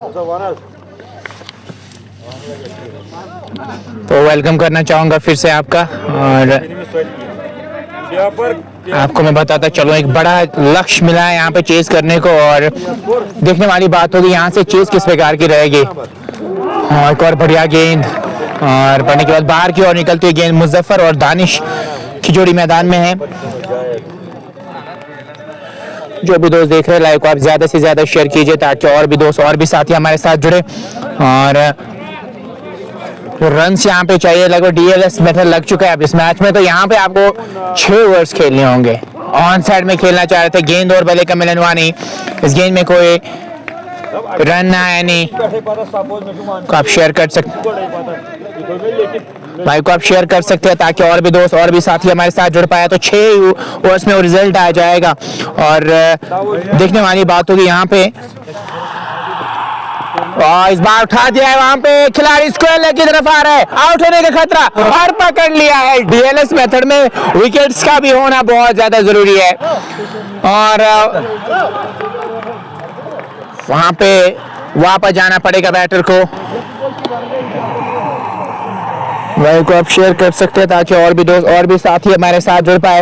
तो वेलकम करना चाहूँगा फिर से आपका। और आपको मैं बताता चलो, एक बड़ा लक्ष्य मिला है यहाँ पे चेस करने को, और देखने वाली बात होगी यहाँ से चेस किस प्रकार की रहेगी। और एक और बढ़िया गेंद, और पढ़ने के बाद बाहर की ओर निकलती हुई गेंद मुजफ्फर और दानिश की जोड़ी मैदान में है। जो भी दोस्त देख रहे हैं लाइव को आप ज्यादा से ज्यादा शेयर कीजिए ताकि और भी दोस्त और भी साथी हमारे साथ जुड़े। और रन्स यहाँ पे चाहिए, लगभग डीएलएस मेथड लग चुका है अब इस मैच में। तो यहाँ पे आपको 6 ओवर्स खेलने होंगे। ऑन साइड में खेलना चाह रहे थे, गेंद और बल्ले का मिलन हुआ नहीं। इस गेंद में कोई रन ना आया नहीं। तो आप शेयर कर सकते, भाई को आप शेयर कर सकते हैं ताकि और भी दोस्त और भी साथी हमारे साथ जुड़ पाए। तो 6 ओवर्स में वो रिजल्ट आ जाएगा। और देखने वाली बात होगी यहाँ पे, और इस बार उठा दिया है वहां पे खिलाड़ी, स्क्वायर लेग की तरफ आ रहा है, आउट होने का खतरा, और पकड़ लिया है। डीएलएस मेथड में विकेट्स का भी होना बहुत ज्यादा जरूरी है। और वहां पे वापस जाना पड़ेगा बैटर को। वही को आप शेयर कर सकते हैं ताकि और भी दोस्त और भी साथी हमारे साथ जुड़ पाए।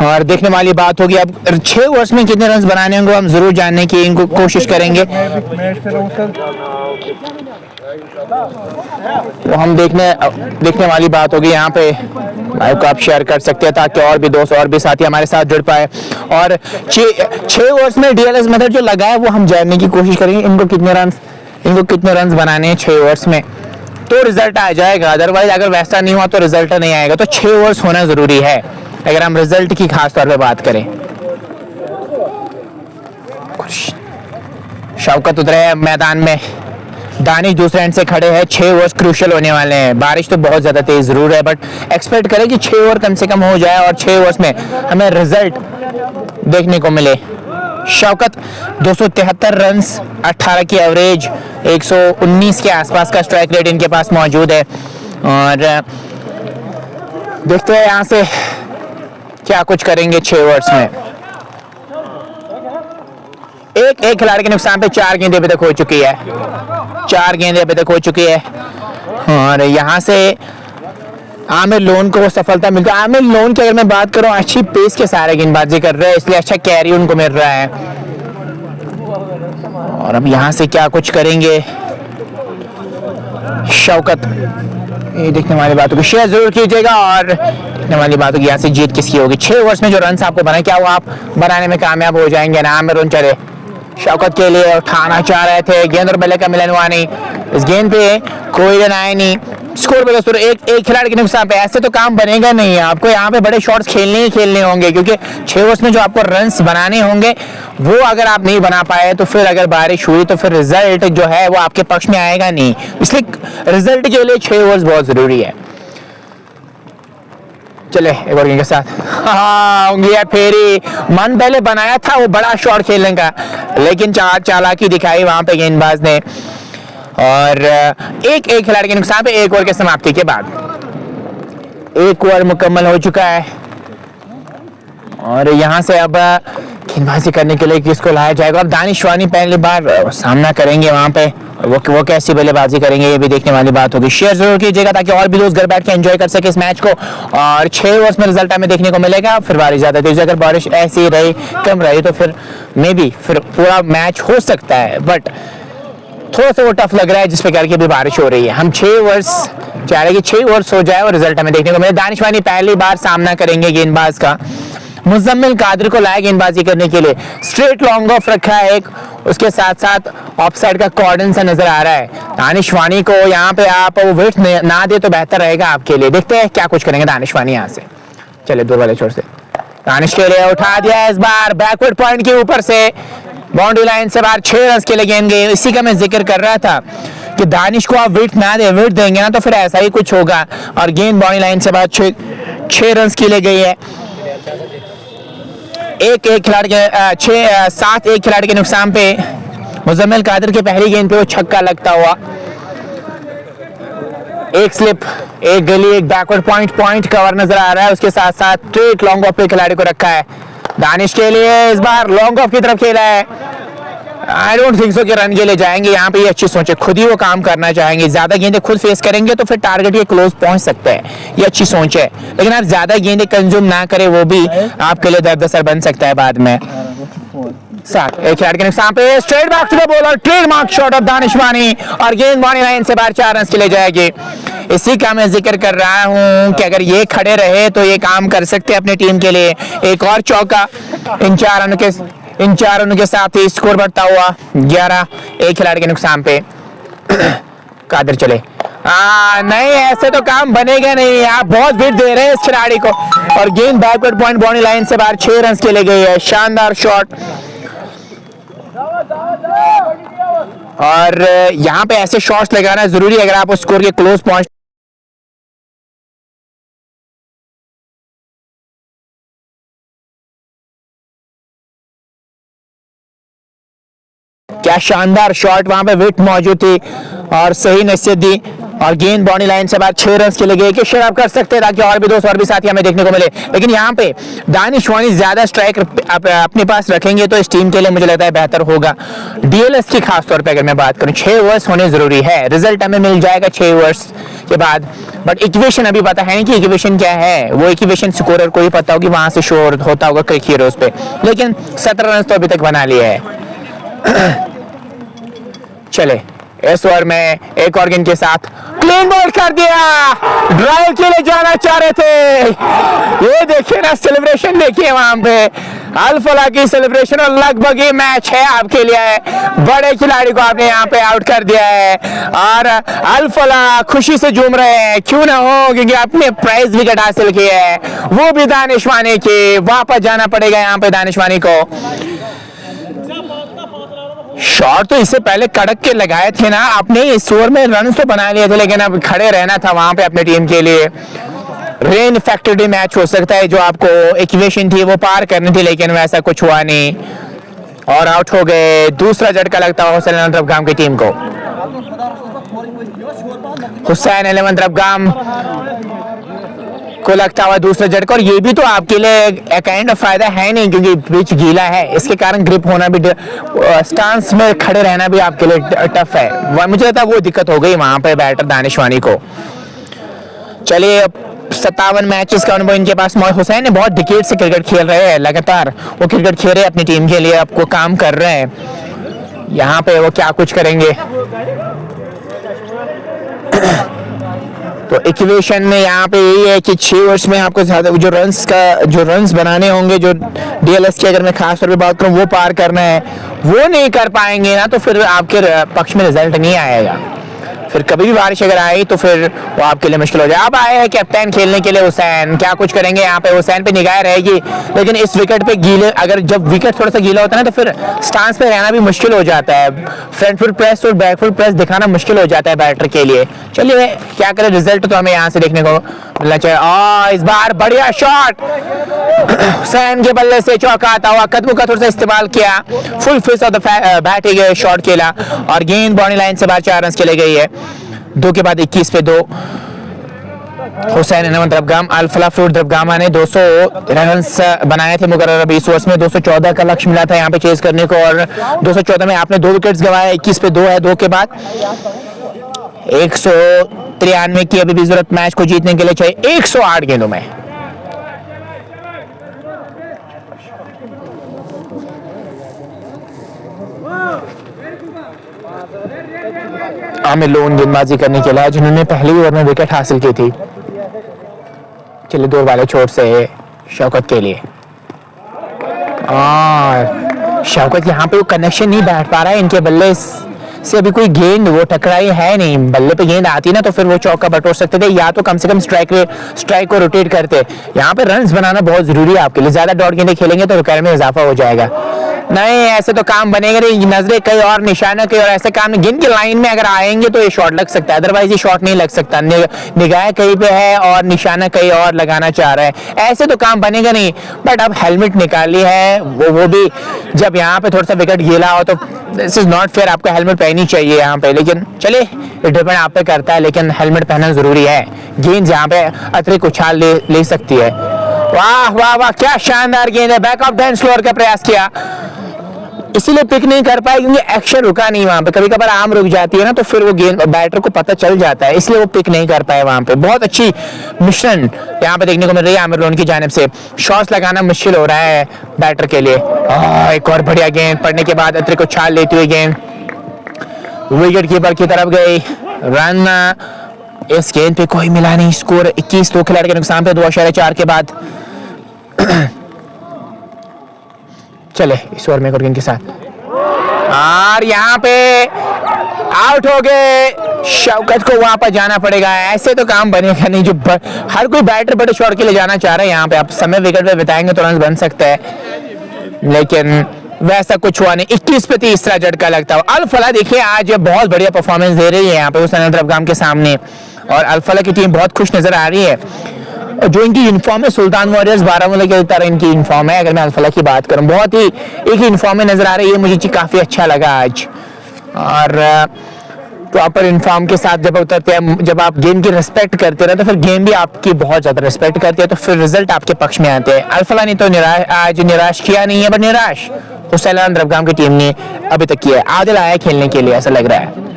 और देखने वाली बात होगी अब 6 ओवर्स में कितने रन बनाने होंगे हम जरूर जानने की इनको कोशिश करेंगे। तो हम देखने वाली बात होगी यहाँ पे, लाइव को आप शेयर कर सकते हैं ताकि और भी दोस्त और भी साथी हमारे साथ जुड़ पाए। और 6 ओवर्स में डीएलएस मेथड जो लगा है वो हम जानने की कोशिश करेंगे, इनको कितने रन बनाने हैं 6 ओवर्स में, तो रिजल्ट आ जाएगा। अदरवाइज अगर वैसा नहीं हुआ तो रिजल्ट नहीं आएगा। तो 6 ओवर्स होना जरूरी है अगर हम रिजल्ट की खास तौर पे बात करें। शौकत उतरे हैं मैदान में, दानिश दूसरे एंड से खड़े हैं। 6 ओवर्स क्रूशियल होने वाले हैं। बारिश तो बहुत ज्यादा तेज जरूर है, बट एक्सपेक्ट करें कि 6 ओवर कम से कम हो जाए और 6 ओवर्स में हमें रिजल्ट देखने को मिले। शौकत 273 रन, 18 की एवरेज, 119 के आसपास का स्ट्राइक रेट इनके पास मौजूद है। और देखते हैं यहाँ से क्या कुछ करेंगे 6 ओवर्स में। एक खिलाड़ी के नुकसान पे 4 गेंदें अभी तक हो चुकी है, 4 गेंदें अभी तक हो चुकी है। और यहाँ से आमिर लोन को सफलता मिलती है। आमिर लोन की अगर मैं बात करूं, अच्छी पेस के सारे गेंदबाजी कर रहे हैं, इसलिए अच्छा कैरी उनको मिल रहा है। और अब यहाँ से क्या कुछ करेंगे शौकत, ये देखने वाली बात होगी, शेयर जरूर कीजिएगा। और देखने वाली बात होगी यहाँ से जीत किसकी होगी। 6 ओवर्स में जो रन आपको बनाए, क्या वो आप बनाने में कामयाब हो जाएंगे ना। आमिर लोन चले शौकत के लिए उठाना चाह रहे थे, गेंद और बल्ले का मिलन हुआ नहीं। इस गेंद पे कोई रन आया नहीं। स्कोर पे दोस्तों एक खिलाड़ी के नुकसान पे ऐसे तो काम बनेगा नहीं। आपको यहाँ पे बड़े शॉट्स खेलने होंगे, क्योंकि 6 ओवर्स में जो आपको रन्स बनाने होंगे वो अगर आप नहीं बना पाए तो फिर अगर बारिश हुई तो फिर रिजल्ट जो है वो आपके पक्ष में आएगा नहीं। इसलिए रिजल्ट के लिए 6 ओवर्स बहुत जरूरी है। चले एक बार के साथ, हाँ उंगलियां फेरी, मन पहले बनाया था वो बड़ा शॉट खेलने का, लेकिन चालाकी दिखाई वहां पे गेंदबाज ने। और एक खिलाड़ी के नुकसान पे 1 ओवर के समाप्ति के बाद 1 ओवर मुकम्मल हो चुका है। और यहाँ से अब गेंदबाजी करने के लिए किसको लाया जाएगा। अब दानिश वानी पहली बार सामना करेंगे वहां पे, वो कैसी बल्लेबाजी करेंगे ये भी देखने वाली बात होगी। शेयर जरूर कीजिएगा ताकि और भी दोस्त घर बैठ के एंजॉय कर सके इस मैच को। और 6 ओवर्स में रिजल्ट हमें देखने को मिलेगा। फिर बारिश ज्यादा तेज, अगर बारिश ऐसी रही कम रही तो फिर मे बी फिर पूरा मैच हो सकता है, बट थोड़ा सा वो टफ लग रहा है जिस प्रकार की अभी बारिश हो रही है। हम 6 ओवर्स चाह रहे हैं कि 6 ओवर्स हो जाए और रिजल्ट हमें देखने को मिले। दानिश वानी पहली बार सामना करेंगे गेंदबाज का। मुजम्मिल कादिर को लाया गेंदबाजी करने के लिए, स्ट्रेट लॉन्ग ऑफ रखा है एक, उसके साथ साथ ऑफ साइड का कॉर्डन सा नजर आ रहा है। दानिश वानी को यहाँ पे आप वो विड्थ ना दे तो बेहतर रहेगा आपके लिए। देखते हैं क्या कुछ करेंगे दानिश वानी यहाँ से। चले दूर वाले छोर से दानिश के लिए उठा दिया इस बार बैकवर्ड पॉइंट के ऊपर से, बाउंड्री लाइन से बाहर 6 रन के लिए गेंद गई। इसी का मैं जिक्र कर रहा था कि दानिश को आप विड्थ ना दे, विड्थ देंगे ना तो फिर ऐसा ही कुछ होगा। और गेंद बाउंड्री लाइन से बाहर 6 रन के लिए गई है। 7 एक खिलाड़ी के नुकसान पे मुजम्मिल कादिर के पहली गेंद पे वो छक्का लगता हुआ। एक स्लिप, एक गली, एक बैकवर्ड पॉइंट कवर नजर आ रहा है। उसके साथ साथ स्ट्रेट लॉन्ग ऑफ पे खिलाड़ी को रखा है। दानिश के लिए इस बार लॉन्ग ऑफ की तरफ खेला है। आई डोंट थिंक सो कि रन के लिए जाएंगे यहाँ पे। ये अच्छी सोच है, खुद ही वो काम करना चाहेंगे, ज्यादा गेंदें खुद फेस करेंगे तो फिर टारगेट के क्लोज पहुंच सकते हैं। ये अच्छी सोच है, लेकिन आप ज्यादा गेंदें कंज्यूम ना करें, वो भी आपके लिए दर्द असर बन सकता है बाद में। साथ एक खिलाड़ी के नुकसान पे straight back to the bowler, trademark shot of दानिशवानी और गेंद बॉडी लाइन से बाहर 4 रन के लिए जाएगी। इसी का मैं जिक्र कर रहा हूं कि अगर ये खड़े रहे तो ये काम कर सकते हैं अपनी टीम के लिए। एक और चौका इन 4 रनों के साथ ही स्कोर बढ़ता हुआ 11 एक खिलाड़ी के नुकसान पे। कादर चले नहीं, ऐसे तो काम बनेगा नहीं। आप बहुत विट दे रहे हैं इस खिलाड़ी को और गेंद बैकवर्ड पॉइंट बॉडी लाइन से बाहर 6 रन के लिए गई है। शानदार शॉट। और यहाँ पे ऐसे शॉट्स लगाना जरूरी है अगर आप उस स्कोर के क्लोज पहुंच। क्या शानदार शॉट, वहां पे विट मौजूद थी और सही नसीहत दी और गेंद बॉडी लाइन से बाद 6 रन के लिए गए कि शेयर आप कर सकते हैं ताकि और भी दोस्त और भी साथी हमें देखने को मिले। लेकिन यहाँ पे दानिशवानी ज्यादा स्ट्राइक अपने पास रखेंगे तो इस टीम के लिए मुझे लगता है बेहतर होगा। डीएलएस की खास तौर पे अगर मैं बात करूं 6 ओवर्स होने जरूरी है। रिजल्ट हमें मिल जाएगा 6 ओवर्स के बाद, बट इक्वेशन अभी पता है नहीं कि इक्वेशन क्या है। वो इक्वेशन स्कोरर को ही पता होगी, वहां से शो होता होगा क्रिक हीरोज पे। लेकिन 17 रन तो अभी तक बना लिए है। चले इस ओवर में एक और गेंद के साथ क्लीन बॉल कर दिया। ड्राइव के लिए जाना चाह रहे थे, ये देखिए ना सेलिब्रेशन देखिए वहां पे अल-फलाह की सेलिब्रेशन और लगभग ये मैच है आपके लिए। बड़े खिलाड़ी को आपने यहाँ पे आउट कर दिया है और अल-फलाह खुशी से झूम रहे हैं। क्यों ना हो, क्योंकि आपने प्राइज विकेट हासिल किया है, वो भी दानिशवानी की। वापस जाना पड़ेगा यहाँ पे दानिशवानी को। शॉट तो इससे पहले कड़क के लगाए थे ना आपने, इस ओवर में रन तो बना लिए थे, लेकिन अब खड़े रहना था वहां पे अपनी टीम के लिए। रेन इफेक्टेड मैच हो सकता है, जो आपको इक्वेशन थी वो पार करनी थी, लेकिन वैसा कुछ हुआ नहीं और आउट हो गए। दूसरा झटका लगता है हुसैन अहमद रफगाम की टीम को। हुसैन अहमद रफगाम को लगता हुआ दूसरा झटका, और ये भी तो आपके लिए एक काइंड ऑफ फायदा है नहीं क्योंकि पिच गीला है, इसके कारण ग्रिप होना भी, स्टांस में खड़े रहना भी आपके लिए टफ है। मुझे लगता है वो दिक्कत हो गई वहां पे बैटर दानिशवानी को। चलिए 57 मैचेस का अनुभव इनके पास। हुसैन ने बहुत डिकेड से क्रिकेट खेल रहे हैं, लगातार वो क्रिकेट खेल रहे हैं अपनी टीम के लिए, आपको काम कर रहे हैं। यहाँ पे वो क्या कुछ करेंगे तो इक्वेशन में यहाँ पे यही है कि 6 ओवर्स में आपको ज्यादा जो रन्स बनाने होंगे, जो डीएलएस की अगर मैं खास तौर पे बात करूँ वो पार करना है, वो नहीं कर पाएंगे ना तो फिर आपके पक्ष में रिजल्ट नहीं आएगा। फिर कभी भी बारिश अगर आई तो फिर वो आपके लिए मुश्किल हो जाए। अब आए हैं कैप्टन खेलने के लिए हुसैन, क्या कुछ करेंगे यहाँ पे। हुसैन पे निगाह रहेगी, लेकिन इस विकेट पे गीले, अगर जब विकेट थोड़ा सा गीला होता है ना तो फिर स्टांस पे रहना भी मुश्किल हो जाता है। फ्रंट फुट प्रेस और बैक फुट प्रेस दिखाना मुश्किल हो जाता है बैटर के लिए। चलिए क्या करें, रिजल्ट तो हमें यहाँ से देखने को मिलना चाहिए। इस बार बढ़िया शॉट, हुसैन के बल्ले से चौका आता हुआ, कदमों का थोड़ा सा इस्तेमाल किया, full face of the bat shot खेला और गेंद बॉडी लाइन से बाहर 4 रन के लिए गई है। 2 के बाद 21 पे 2। हुसैन अहमद रफगाम, अल-फलाह फ्रूट रफगामा ने 200 रन बनाए थे मुकर्रर 20 ओवर्स में। 214 का लक्ष्य मिला था यहाँ पे चेज करने को और 214 में आपने 2 विकेट्स गंवाए। 21 पे 2 है। 2 के बाद 193 की अभी भी जरूरत मैच को जीतने के लिए चाहिए 108 गेंदों में। आमिर लोन गेंदबाजी करने के लिए, जिन्होंने पहली ओवर में विकेट हासिल की थी। चलिए 2 वाले छोर से शौकत के लिए, और शौकत यहाँ पे वो कनेक्शन नहीं बैठ पा रहा है, इनके बल्ले से अभी कोई गेंद वो टकराई है नहीं। बल्ले पे गेंद आती ना तो फिर वो चौका बटोर सकते थे, या तो कम से कम स्ट्राइक को रोटेट करते। यहाँ पे रन्स बनाना बहुत जरूरी है आपके लिए, ज्यादा डॉट गेंदें खेलेंगे तो विकेट में इजाफा हो जाएगा। नहीं, ऐसे तो काम बनेगा नहीं, नजरें कहीं और, निशाना कहीं और, ऐसे काम गेंद की लाइन में अगर आएंगे तो ये शॉट लग सकता है, अदरवाइज ये शॉट नहीं लग सकता। निगाह कहीं पे है और निशाना कहीं और लगाना चाह रहा है, ऐसे तो काम बनेगा नहीं। बट अब हेलमेट निकाली है, वो भी जब यहाँ पे थोड़ा सा विकेट गीला हो तो दिस इज नॉट फेयर, आपको हेलमेट पहननी चाहिए यहाँ पे। लेकिन चलिए ये डिपेंड आप पे करता है, लेकिन हेलमेट पहनना जरूरी है। गेंद यहाँ पे अतिरिक्त उछाल ले सकती है। वाह वाह वाह, क्या शानदार गेंद है, बैक ऑफ द स्लोअर का प्रयास किया। इसीलिए पिक नहीं कर पाए क्योंकि एक्शन रुका नहीं वहां पे। कभी कभार आर्म रुक जाती है ना तो फिर वो गेंद बैटर को पता चल जाता है, इसलिए वो पिक नहीं कर पाए वहां पे। बहुत अच्छी मिशन यहाँ पे देखने को मिल रही है आमिर लोन की जानिब से। शॉट्स लगाना मुश्किल हो रहा है बैटर के लिए। एक और बढ़िया गेंद पड़ने के बाद अतरे को छाल लेती हुई गेंद विकेट कीपर की तरफ गई। रन इस गेंद पे कोई मिला नहीं। स्कोर 21, दो खिलाड़ी के नुकसान पे 2.4 के बाद। चले इस ओवर में गेंद के साथ और यहाँ पे आउट हो गए। शौकत को वहां पर जाना पड़ेगा, ऐसे तो काम बनेगा नहीं। जो हर कोई बैटर बड़े शॉट के लिए जाना चाह रहा है, यहाँ पे आप समय विकेट पे बिताएंगे तो रन बन सकता है, लेकिन वैसा कुछ हुआ नहीं। 21 पे 30 झटका लगता है। अल फलाह देखिए आज बहुत बढ़िया परफॉर्मेंस दे रही है यहाँ पे हुसैन अफगान के सामने, और अल फलाह की टीम बहुत खुश नजर आ रही है। जो इनकी यूनिफॉर्म है सुल्तान वॉरियर्स बारामूला की तरह इनकी यूनिफॉर्म है। अगर मैं अल फलाह की बात करूं, बहुत ही एक ही यूनिफॉर्म में नजर आ रही है, मुझे काफी अच्छा लगा आज। और प्रॉपर यूनिफॉर्म के साथ जब उतरते हैं, जब आप गेम की रिस्पेक्ट करते हैं तो फिर गेम भी आपकी बहुत ज्यादा रिस्पेक्ट करती है, तो फिर रिजल्ट आपके पक्ष में आते हैं। अल फलाह ने तो आज निराश किया नहीं है, बट निराश हुसैन अफगान की टीम ने अभी तक किया है। आदिल आया खेलने के लिए ऐसा लग रहा है।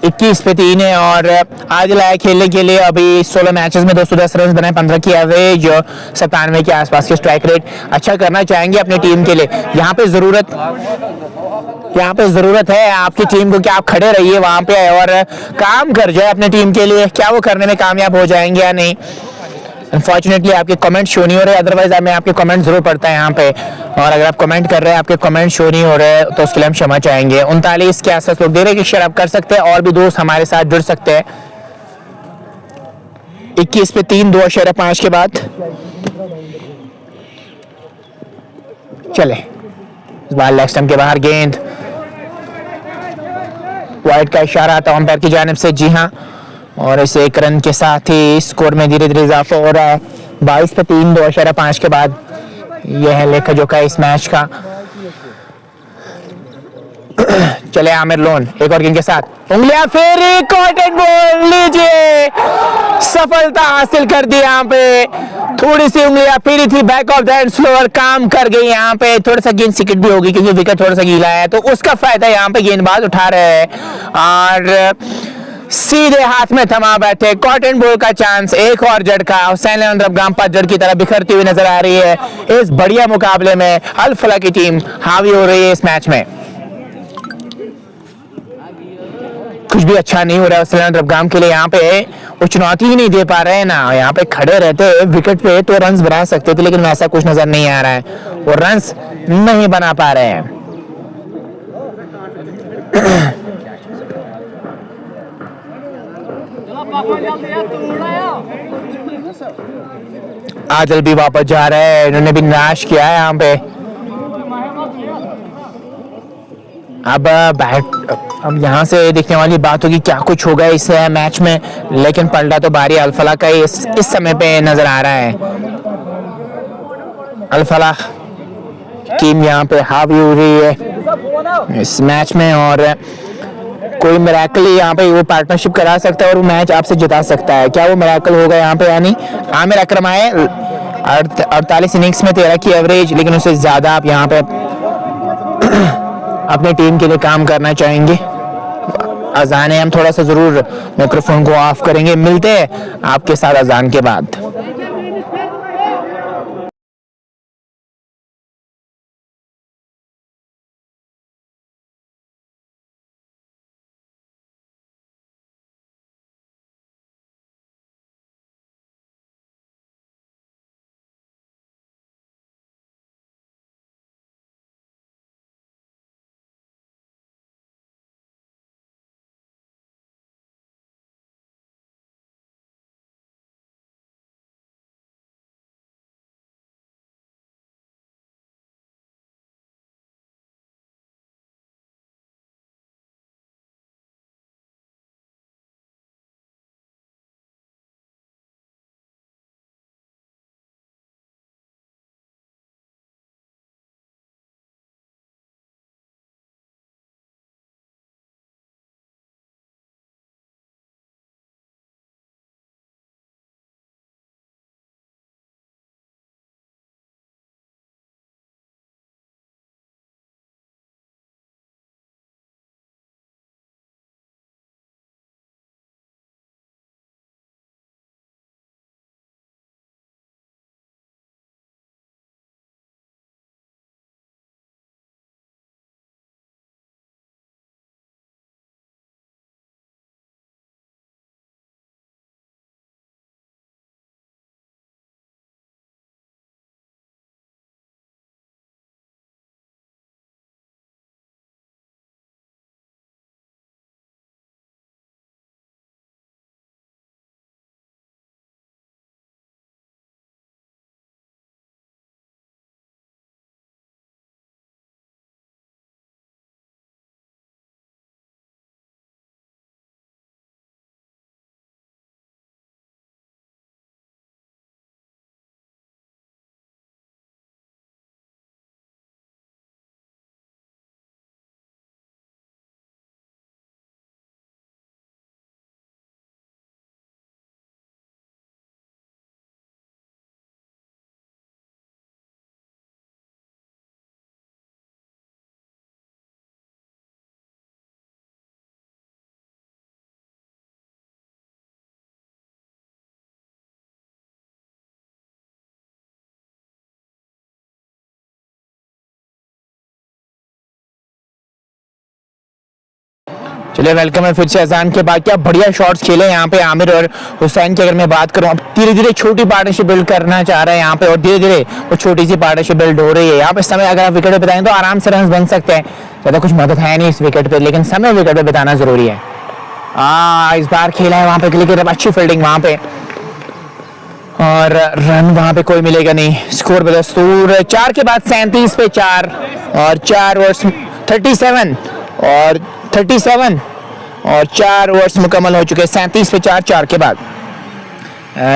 इक्कीस पे 3 है और आदिल आया खेलने के लिए। अभी 16 मैचेस में 210 रन बनाए, 15 की एवरेज, 97 के आसपास की स्ट्राइक रेट। अच्छा करना चाहेंगे अपनी टीम के लिए। यहाँ पे जरूरत है आपकी टीम को कि आप खड़े रहिए वहां पे और काम कर जाए अपनी टीम के लिए। क्या वो करने में कामयाब हो जाएंगे या नहीं, अनफॉर्चुनेटली आपके कमेंट शो नहीं हो रहे, अदरवाइज मैं आपके कमेंट जरूर पढ़ता है यहाँ पे। और अगर आप कमेंट कर रहे हैं आपके कमेंट शो नहीं हो रहे तो उसके लिए हम क्षमा चाहेंगे। 39 के आसपास लोग दे रहे कि शेयर आप कर सकते हैं, और भी दोस्त हमारे साथ जुड़ सकते हैं। 21 पे 3, 2.5 के बाद। चले इस बार लेग स्टंप के बाहर गेंद, वाइड का इशारा आता अंपायर की जानिब से। जी हाँ, और इस 1 रन के साथ ही स्कोर में धीरे धीरे इजाफा हो रहा है। 22 पे 3, 2.5 के बाद। यह है लेखा जोखा इस मैच का। चले आमिर लोन एक और गेंद के साथ, उंगलियां फेरी, कॉटन बॉल, लीजिए सफलता हासिल कर दी। यहाँ पे थोड़ी सी उंगलियां फेरी थी, back of the hand slower काम कर गई। यहाँ पे थोड़ा सा गेंद सिकट भी होगी क्योंकि विकेट थोड़ा सा गीला है, तो उसका फायदा यहाँ पे गेंदबाज उठा रहे हैं और सीधे हाथ में थमा बैठे। कॉटन बॉल का चांस, एक और झटका। हुसैन अफगान पतझड़ की तरह बिखरती हुई नजर आ रही है। इस बढ़िया मुकाबले में अल फलाह की टीम हावी हो रही है इस मैच में। कुछ भी अच्छा नहीं हो रहा है हुसैन अफगान के लिए। यहाँ पे वो चुनौती ही नहीं दे पा रहे हैं ना। यहाँ पे खड़े रहते विकेट पे तो रन्स बना सकते थे, लेकिन वैसा कुछ नजर नहीं आ रहा है, वो रन्स नहीं बना पा रहे हैं। आदिल भी वापस जा रहे हैं, इन्होंने भी निराश किया है यहाँ पे। अब यहाँ से देखने वाली बात होगी क्या कुछ होगा इस मैच में, लेकिन पलटा तो बारी अल फलाह का इस समय पे नजर आ रहा है। अल फलाह टीम यहाँ पे हावी हो रही है इस मैच में, और कोई मिरेकल यहाँ पे वो पार्टनरशिप करा सकता है और वो मैच आपसे जिता सकता है। क्या वो मिरेकल होगा यहाँ पे? यानी आमिर अकरम आए 48 इनिंग्स में 13 की एवरेज, लेकिन उससे ज्यादा आप यहाँ पे अपनी टीम के लिए काम करना चाहेंगे। अजान है, हम थोड़ा सा जरूर माइक्रोफोन को ऑफ करेंगे। मिलते हैं आपके साथ अजान के बाद। चलिए वेलकम है फिर से अजान के बाद। क्या बढ़िया शॉट्स खेले यहाँ पे आमिर और हुसैन की। अगर मैं बात करूँ, अब धीरे धीरे छोटी पार्टनरशिप बिल्ड करना चाह रहे हैं यहाँ पे, और धीरे धीरे वो छोटी सी पार्टनरशिप बिल्ड हो रही है यहाँ पे। समय अगर आप विकेट पे बिताएं तो आराम से रन बन सकते हैं, ज़्यादा कुछ मदद है नहीं इस विकेट पे, लेकिन समय विकेट पे बिताना जरूरी है। इस बार खेला है वहाँ पे, लेकिन अच्छी फील्डिंग वहाँ पे, और रन वहाँ पे कोई मिलेगा नहीं। स्कोर बदस्तूर 4 के बाद 37 पे 4 और 4 ओवर्स 37 और 37 और 4 ओवर्स मुकम्मल हो चुके हैं। 37 पे 4 4 के बाद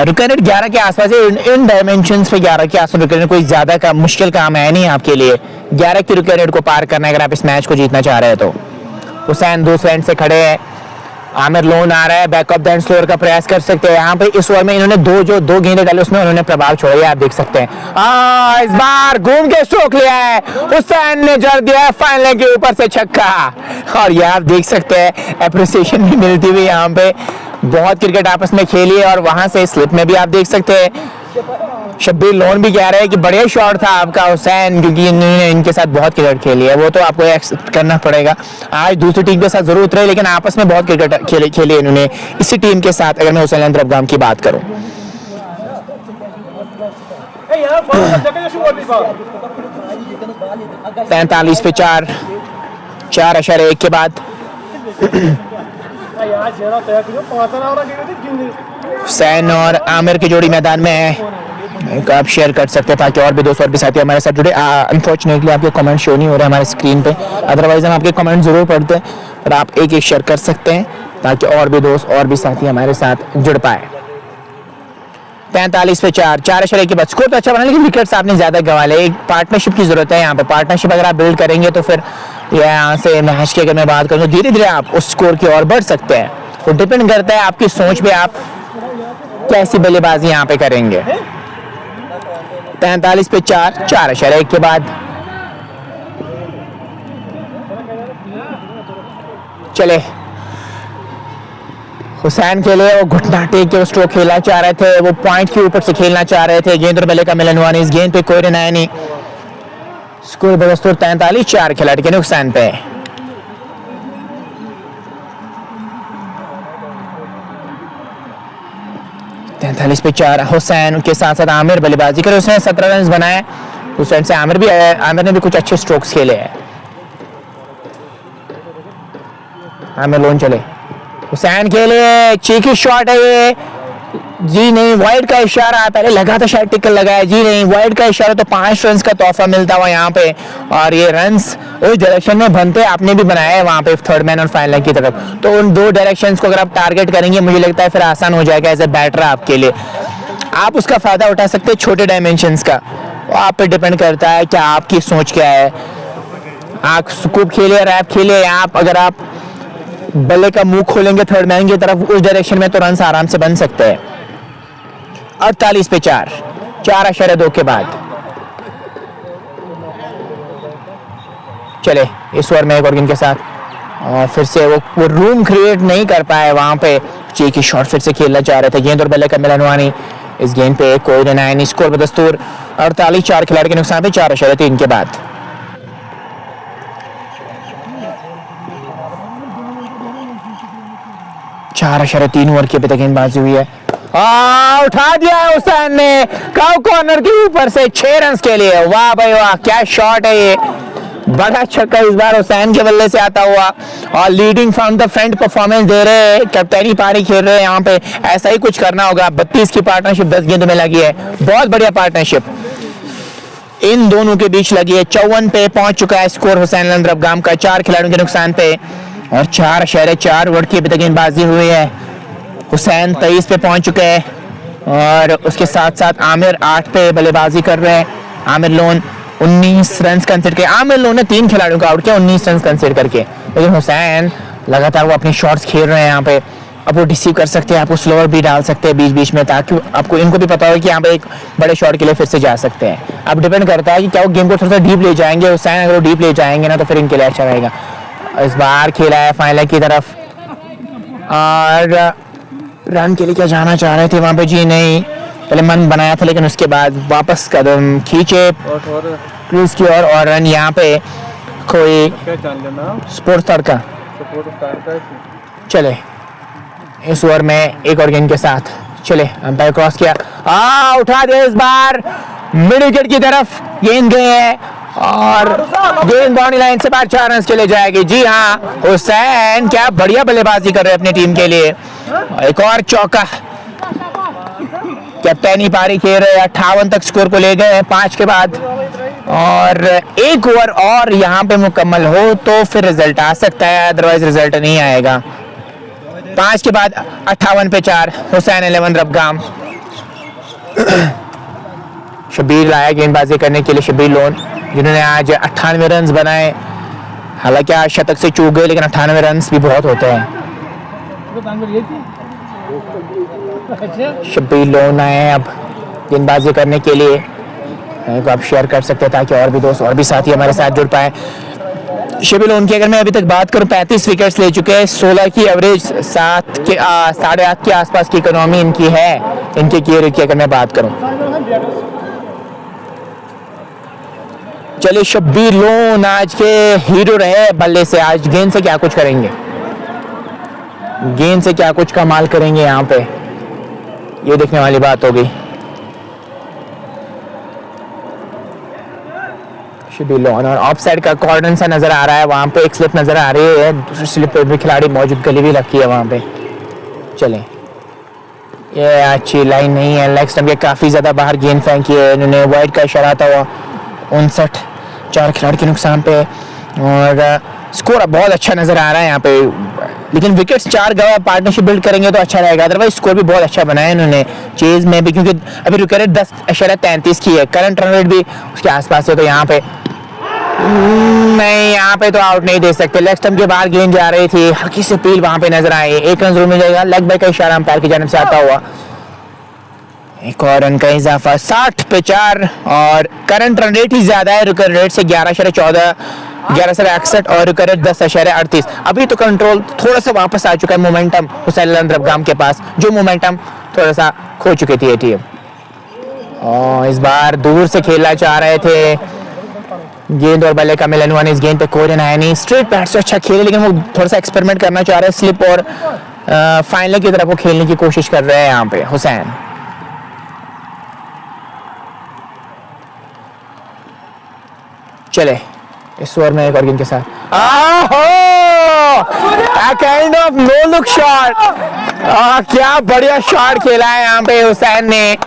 रुकन रेट 11 के आसपास है। इन डायमेंशंस पे 11 के आसपास रुकन रेट कोई ज़्यादा का मुश्किल काम है नहीं आपके लिए। 11 की रुकन रेट को पार करना है अगर आप इस मैच को जीतना चाह रहे हैं तो। हुसैन दूसरे एंड से खड़े हैं, आमिर लोन आ रहा है, back of the end slower का प्रयास कर सकते हैं यहाँ पे। इस ओवर में इन्होंने दो गेंदें डाले, उसमें उन्होंने प्रभाव छोड़ा है, आप देख सकते हैं। इस बार घूम के स्ट्रोक लिया है, हुसैन ने जड़ दिया है फाइनल के ऊपर से छक्का, और ये आप देख सकते हैं अप्रिसिएशन भी मिलती हुई यहाँ पे। बहुत क्रिकेट आपस में खेली है, और वहां से स्लिप में भी आप देख सकते हैं शब्बीर लोन भी कह रहे हैं कि बढ़िया शॉट था आपका हुसैन, क्योंकि इन्होंने इनके साथ बहुत क्रिकेट खेली है, वो तो आपको एक्सेप्ट करना पड़ेगा। आज दूसरी टीम के साथ जरूर उतरे, लेकिन आपस में बहुत क्रिकेट खेली इन्होंने इसी टीम के साथ। अगर मैं हुसैन अंतरगाम की बात करूं, 45 पे 4 4.1 के बाद हुसैन और आमिर की जोड़ी मैदान में है। आप शेयर कर सकते हैं ताकि और भी दोस्त और भी साथी हमारे साथ जुड़े। अनफॉर्चुनेटली आपके कमेंट शो नहीं हो रहे हमारे स्क्रीन पे, अदरवाइज हम आपके कमेंट जरूर पढ़ते हैं, पर आप एक एक शेयर कर सकते हैं ताकि और भी दोस्त और भी साथी हमारे साथ जुड़ पाए। 45 पे 4 4.1 के बाद स्कोर तो अच्छा बना, लेकिन विकेट्स आपने ज्यादा गंवा लिए। एक पार्टनरशिप की जरूरत है यहाँ पे। पार्टनरशिप अगर आप बिल्ड करेंगे तो फिर यहाँ से मैच की अगर मैं बात करूँ तो धीरे धीरे आप उस स्कोर की ओर बढ़ सकते हैं। वो डिपेंड करता है आपकी सोच पे, आप कैसी बल्लेबाजी यहाँ पे करेंगे। 45 पे 4 4.1 के बाद चले हुसैन खेले, वो घुटना टेक के वो स्ट्रोक खेलना चाह रहे थे, वो पॉइंट के ऊपर से खेलना चाह रहे थे। गेंद और बल्ले का मिलन हुआ नहीं, इस गेंद पे कोई रन आया नहीं। स्कोर बदस्तूर 43 4 खिलाड़ी के नुकसान पे। तैंतालीस पे 4 हुसैन के साथ साथ आमिर बल्लेबाजी करे, उसने 17 रन बनाए। हुसैन से आमिर ने भी कुछ अच्छे स्ट्रोक्स खेले हैं। आमिर लोन चले, हुसैन खेले, चीकी शॉट है ये, जी नहीं, वाइड का इशारा। पहले लगा था शायद टिकल लगाया, जी नहीं, वाइड का इशारा, तो 5 रन का तोहफा मिलता हुआ यहाँ पे। और ये रन्स उस डायरेक्शन में बनते आपने भी बनाया है वहाँ पे थर्ड मैन और फाइनल की तरफ, तो उन 2 डायरेक्शंस को अगर आप टारगेट करेंगे मुझे लगता है फिर आसान हो जाएगा एज ए बैटर आपके लिए। आप उसका फायदा उठा सकते हैं छोटे डायमेंशंस का, वो आप पे डिपेंड करता है क्या आपकी सोच क्या है। आप स्कूप खेले, रैप खेले, आप अगर आप बल्ले का मुंह खोलेंगे थर्ड मैन की तरफ उस डायरेक्शन में तो रन आराम से बन सकते हैं। 48 पे 4 4.2 के बाद चले इस ओवर में एक और गेंद के साथ, और फिर से वो रूम क्रिएट नहीं कर पाए वहां पे। चीकी शॉट फिर से खेलना चाह रहे थे, गेंद और बल्ले का मिलन हुआ नहीं, इस गेंद पे कोई रन आया नहीं। स्कोर बदस्तूर 48 4 खिलाड़ी के नुकसान पे 4.3 के बाद। चार 3 ओवर की अभी तक गेंदबाजी हुई है। उठा दिया है हुसैन ने काउ कॉर्नर के ऊपर से 6 रन के लिए। वाह भाई वाह, क्या शॉट है ये, बड़ा छक्का इस बार हुसैन के बल्ले से आता हुआ, और leading from the front performance दे रहे हैं, कैप्टनी पारी खेल रहे हैं यहाँ पे। ऐसा ही कुछ करना होगा। 32 की पार्टनरशिप 10 गेंदों में लगी है, बहुत बढ़िया पार्टनरशिप इन दोनों के बीच लगी है। 54 पे पहुंच चुका है स्कोर हुसैन अंतरगाम का 4 खिलाड़ियों के नुकसान पे, और 4.4 ओवर की अभी तक गेंदबाजी हुई है। हुसैन 23 पे पहुंच चुके हैं, और उसके साथ साथ आमिर 8 पे बल्लेबाजी कर रहे हैं। आमिर लोन 19 रन कंसीडर के, आमिर लोन ने 3 खिलाड़ियों को आउट किया 19 रन कंसीडर करके, लेकिन हुसैन लगातार वो अपनी शॉट्स खेल रहे हैं यहाँ पे। अब वो रिसीव कर सकते हैं, आपको स्लोअर भी डाल सकते हैं बीच बीच में, ताकि आपको इनको भी पता हो कि यहाँ पे एक बड़े शॉट के लिए फिर से जा सकते हैं। अब डिपेंड करता है कि क्या वो गेम को थोड़ा सा डीप ले जाएंगे। हुसैन अगर वो डीप ले जाएंगे ना तो फिर इनके लिए अच्छा रहेगा। इस बार खेला है फाइनल की तरफ, और रन के लिए क्या जाना चाह रहे थे वहां पे, जी नहीं, पहले मन बनाया था लेकिन उसके बाद वापस कदम खींचे क्रीज की ओर, और रन यहाँ पे कोई स्पोर्ट्स तड़का चले इस ओवर में एक और गेंद के साथ चले, अंपायर क्रॉस किया, उठा दे इस बार मिड विकेट की तरफ गेंद गई है और गेंद बाउंड्री लाइन से बाहर 4 रन के लिए जाएगी। जी हाँ, हुसैन क्या बढ़िया बल्लेबाजी कर रहे हैं अपनी टीम के लिए। एक और चौका, कैप्टनी पारी खेल रहे, 58 तक स्कोर को ले गए हैं 5 के बाद, और एक ओवर और यहाँ पे मुकम्मल हो तो फिर रिजल्ट आ सकता है, अदरवाइज रिजल्ट नहीं आएगा। 5 के बाद 58 पे 4, हुसैन 11 रबगाम। शब्बीर लाया गेंदबाजी करने के लिए, शब्बीर लोन जिन्होंने आज 98 रन बनाए, हालांकि आज शतक से चूक गए लेकिन 98 रन भी बहुत होते हैं। शब्बीर लोन आए अब गेंदबाजी करने के लिए, को आप शेयर कर सकते हैं ताकि और भी दोस्त और भी साथी हमारे साथ जुड़ पाए। शब्बीर लोन की अगर मैं अभी तक बात करूं 35 विकेट्स ले चुके हैं, 16 की एवरेज, 7 के 8.5 के आसपास की इकोनॉमी इनकी है। इनके की अगर मैं बात करूं, चलिए शब्बीर लोन आज के हीरो रहे बल्ले से। आज गेंद से क्या कुछ करेंगे, गेंद से क्या कुछ कमाल करेंगे यहाँ पे, ये देखने वाली बात होगी। शब्बीर लोन और ऑफ साइड का कॉर्नर सा नजर आ रहा है, वहां पे एक स्लिप नजर आ रही है, दूसरी स्लिप पे भी खिलाड़ी मौजूद, गली भी रखी है वहां पे। चलें, ये अच्छी लाइन नहीं है, लेग स्टंप के काफी ज्यादा बाहर गेंद फेंकी है इन्होंने, वाइड का इशारा था हुआ 59, 4 खिलाड़ी के नुकसान पे, और स्कोर बहुत अच्छा नजर आ रहा है यहाँ पे। लेकिन विकेट्स 4 गवा, पार्टनरशिप बिल्ड करेंगे तो अच्छा रहेगा, अदरवाइज स्कोर भी बहुत अच्छा बनाया इन्होंने चेज में भी, क्योंकि अभी विकेट 10.33 की है, करंट रन रेट भी उसके आसपास है, तो यहाँ पे नहीं, यहाँ पे तो आउट नहीं दे सकते। लेग स्टंप के बाहर गेंद जा रही थी, हल्की सी पील वहां पे नजर आई, 1 रन जरूर मिलेगा, लेग बाय का इशारा अंपायर की जानिब से आता हुआ। एक और रन का इजाफा, 60 पे 4, और करंट रन रेट ही ज्यादा है रिकॉर्ड रेट से, 11.14, 11.61 और रिकॉर्ड रेट 10.38। अभी तो कंट्रोल थोड़ा सा वापस आ चुका है, मोमेंटम हुसैन रबगाम के पास, जो मोमेंटम थोड़ा सा खो चुकी थी ये टीम। और इस बार दूर से खेलना चाह रहे थे, गेंद और बल्ले का मिलन हुआ नहीं, इस गेंद पे कोई रन आया नहीं। स्ट्रेट पैट से अच्छा खेले, लेकिन वो थोड़ा सा एक्सपेरिमेंट करना चाह रहे हैं, स्लिप और फाइनल की तरफ वो खेलने की कोशिश कर रहे हैं यहाँ पे हुसैन। चले इस ओवर में एक और गेंद के साथ, kind of no look shot, क्या बढ़िया शॉट खेला है यहाँ पे हुसैन ने,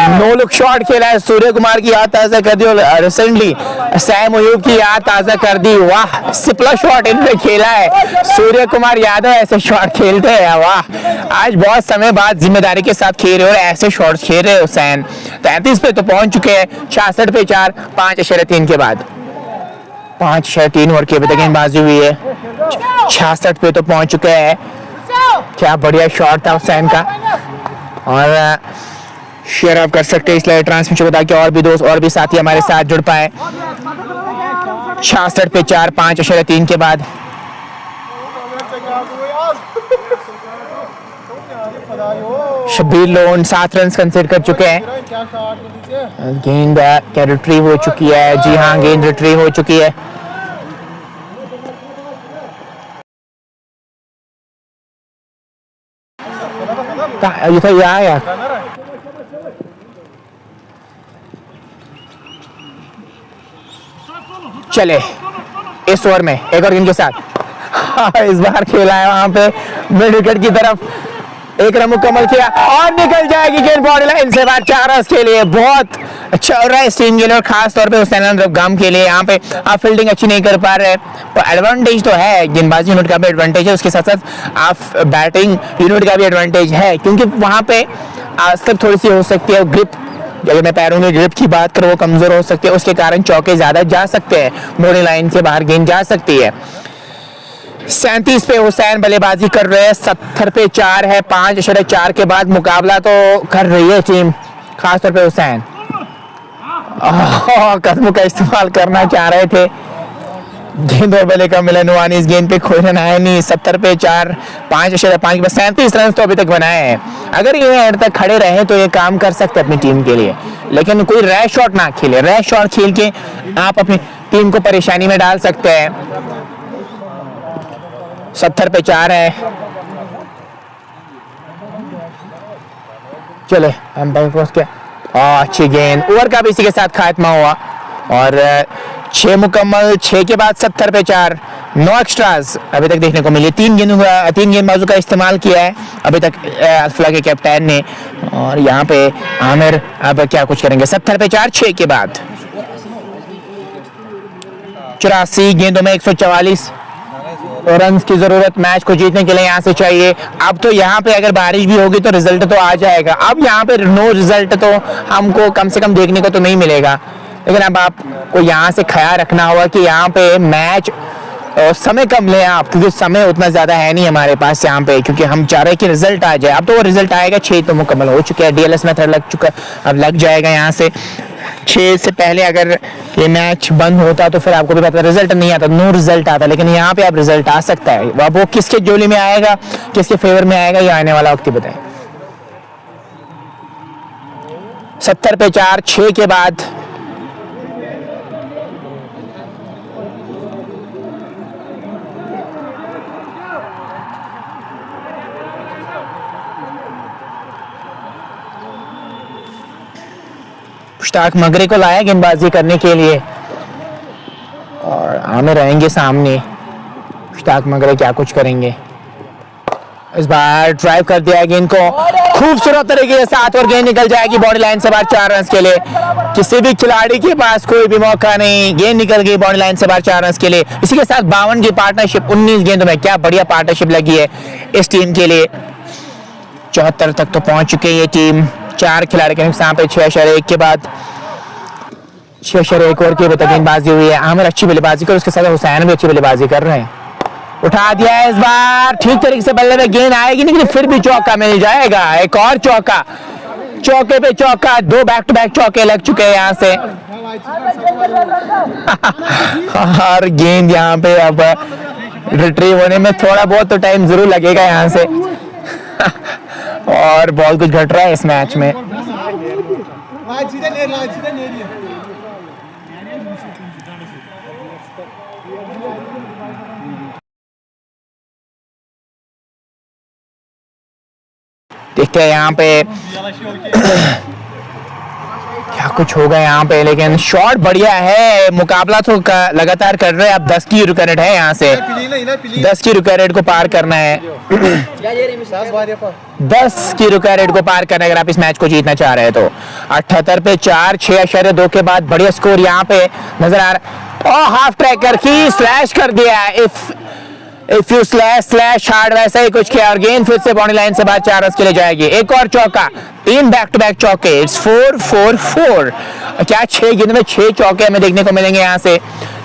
नो लुक शॉट खेला है, सूर्य कुमार की याद ताजा कर दी, रिसेंटली सैम अयूब की याद ताजा कर दी। वाह, सिपला शॉट इन्होंने खेला है, सूर्य कुमार यादव ऐसे शॉट खेलते हैं, वाह, आज बहुत समय बाद जिम्मेदारी के साथ खेल रहे और ऐसे शॉट्स खेल रहे हुसैन। 33 पे तो पहुंच चुके हैं, 66 पे 4, 5.3 के बाद 5.3 ओवर की अभी तक गेंदबाजी हुई है, 66 पे तो पहुंच चुके हैं। क्या बढ़िया शॉट था हुसैन का, और शेयर आप कर सकते हैं इस लाइव ट्रांसमिशन को ताकि और भी दोस्त और भी साथी हमारे साथ जुड़ पाए। 66 पे 4, 5.3 के बाद शब्बीर लोन 7 रन कंसीडर कर चुके हैं। गेंद क्या रिट्रीव हो चुकी है, जी हाँ गेंद रिट्रीव हो चुकी है। ये था यार, चले इस ओवर में एक और गेंद के साथ इस बार खेला है वहां पे मिड विकेट की तरफ, 1 रन मुकम्मल किया और निकल जाएगी गेंद बॉडी लाइन से बाहर 4 रन के लिए। बहुत अच्छा हो रहा है इस टीम के लिए और खास तौर पे हुसैन रबगाम के लिए। यहाँ पे आप फील्डिंग अच्छी नहीं कर पा रहे, पर एडवांटेज तो है, गेंदबाजी यूनिट का भी एडवांटेज है, उसके साथ साथ आप बैटिंग यूनिट का भी एडवांटेज है, क्योंकि वहां पे आज तक थोड़ी सी हो सकती है ग्रिप, अगर मैं पैरों में ग्रिप की बात करूं वो कमजोर हो सकती है, उसके कारण चौके ज्यादा जा सकते हैं, बॉडी लाइन के बाहर गेंद जा सकती है। 37 पे हुसैन बल्लेबाजी कर रहे हैं, 70 पे 4 है, 5.4 के बाद मुकाबला तो कर रही है टीम, खासतौर पे हुसैन कदमों का इस्तेमाल करना चाह रहे थे, गेंद और बल्ले का मिलन हुआ नहीं, इस गेंद पे कोई रन आया नहीं। 70 पे 4, 5.5 के बाद 37 रन तो अभी तक बनाए हैं। अगर ये एंड तक खड़े रहे तो ये काम कर सकते अपनी टीम के लिए, लेकिन कोई रैश शॉट ना खेले, रैश शॉट खेल के आप अपनी टीम को परेशानी में डाल सकते हैं। 70 पे 4 है। चले हम के अच्छी गेंद, ओवर का भी इसी के साथ खात्मा हुआ और 6 मुकम्मल, 6 के बाद 70 पे 4, 9 एक्स्ट्रास अभी तक देखने को मिली। 3 गेंदबाजों का इस्तेमाल किया है अभी तक अल्फला के कैप्टन ने। और यहाँ पे आमिर अब क्या कुछ करेंगे। 70 पे 4, 6 के बाद 84 गेंदों में 144 रन की जरूरत मैच को जीतने के लिए यहाँ से चाहिए। अब तो यहाँ पे अगर बारिश भी होगी तो रिजल्ट तो आ जाएगा। अब यहाँ पे नो रिजल्ट तो हमको कम से कम देखने को तो नहीं मिलेगा, लेकिन अब आपको यहाँ से ख्याल रखना होगा कि यहाँ पे मैच समय कम लें आप, क्योंकि समय उतना ज़्यादा है नहीं हमारे पास यहाँ पे, क्योंकि हम चाह रहे हैं कि रिजल्ट आ जाए। अब तो वो रिजल्ट आएगा। 6 तो मुकम्मल हो चुके हैं, डीएलएस मेथड लग चुका, अब लग जाएगा यहाँ से। 6 से पहले अगर ये मैच बंद होता तो फिर आपको भी पता रिजल्ट नहीं आता, नो रिजल्ट आता, लेकिन यहाँ पे अब रिजल्ट आ सकता है। अब वो किसके जोली में आएगा, किसके फेवर में आएगा, ये आने वाला वक्त ही बताए। 70 पे 4, 6 के बाद मुश्ताक मगरे को लाया गेंदबाजी करने के लिए और आमिर रहेंगे सामने। मुश्ताक मगरे क्या कुछ करेंगे। इस बार ड्राइव कर दिया गेंद को खूबसूरत तरीके के साथ और गेंद निकल जाएगी बॉडी लाइन से बाहर 4 रन के लिए। किसी भी खिलाड़ी के पास कोई भी मौका नहीं, गेंद निकल गई बॉडी लाइन से बाहर 4 रन के लिए। इसी के साथ 52 की पार्टनरशिप 19 गेंदों में, क्या बढ़िया पार्टनरशिप लगी है इस टीम के लिए। 74 तक तो पहुंच चुकी है ये टीम। 4 खिलाड़ी के नुकसान पे 6.1 के बाद 6.1 ओवर की गेंदबाजी हुई है। आमिर अच्छी बल्लेबाजी कर, उसके साथ हुसैन भी अच्छी बल्लेबाजी कर रहे हैं। उठा दिया है इस बार, ठीक तरीके से बल्ले में गेंद आएगी नहीं, फिर भी चौका मिल जाएगा। एक और चौका, चौके पे चौका, 2 बैक टू बैक चौके लग चुके हैं यहाँ से। और गेंद यहाँ पे अब रिट्रीव होने में थोड़ा बहुत तो टाइम जरूर लगेगा यहाँ से। और बॉल कुछ घट रहा है इस मैच में। देखते हैं यहाँ पे क्या कुछ होगा यहाँ पे, लेकिन शॉट बढ़िया है। मुकाबला तो लगातार कर रहे हैं। अब 10 की रिकॉर्ड है यहाँ से, 10 की रिकॉर्ड को पार करना है। 10 की रिकॉर्ड को पार करना है अगर आप इस मैच को जीतना चाह रहे हैं तो। 78 पे 4, 6.2 के बाद बढ़िया स्कोर यहाँ पे नजर आ रहा है। हाफ ट्रैकर की स्लैश कर दिया। इफ यू स्लैश हार्ड, वैसा ही कुछ किया और गेंद फिर से बॉडी लाइन से बाहर 4 रन के लिए जाएगी। एक और चौका, 3 बैक टू बैक चौके, इट्स 4-4-4। क्या 6 गेंद में 6 चौके हमें देखने को मिलेंगे यहाँ से,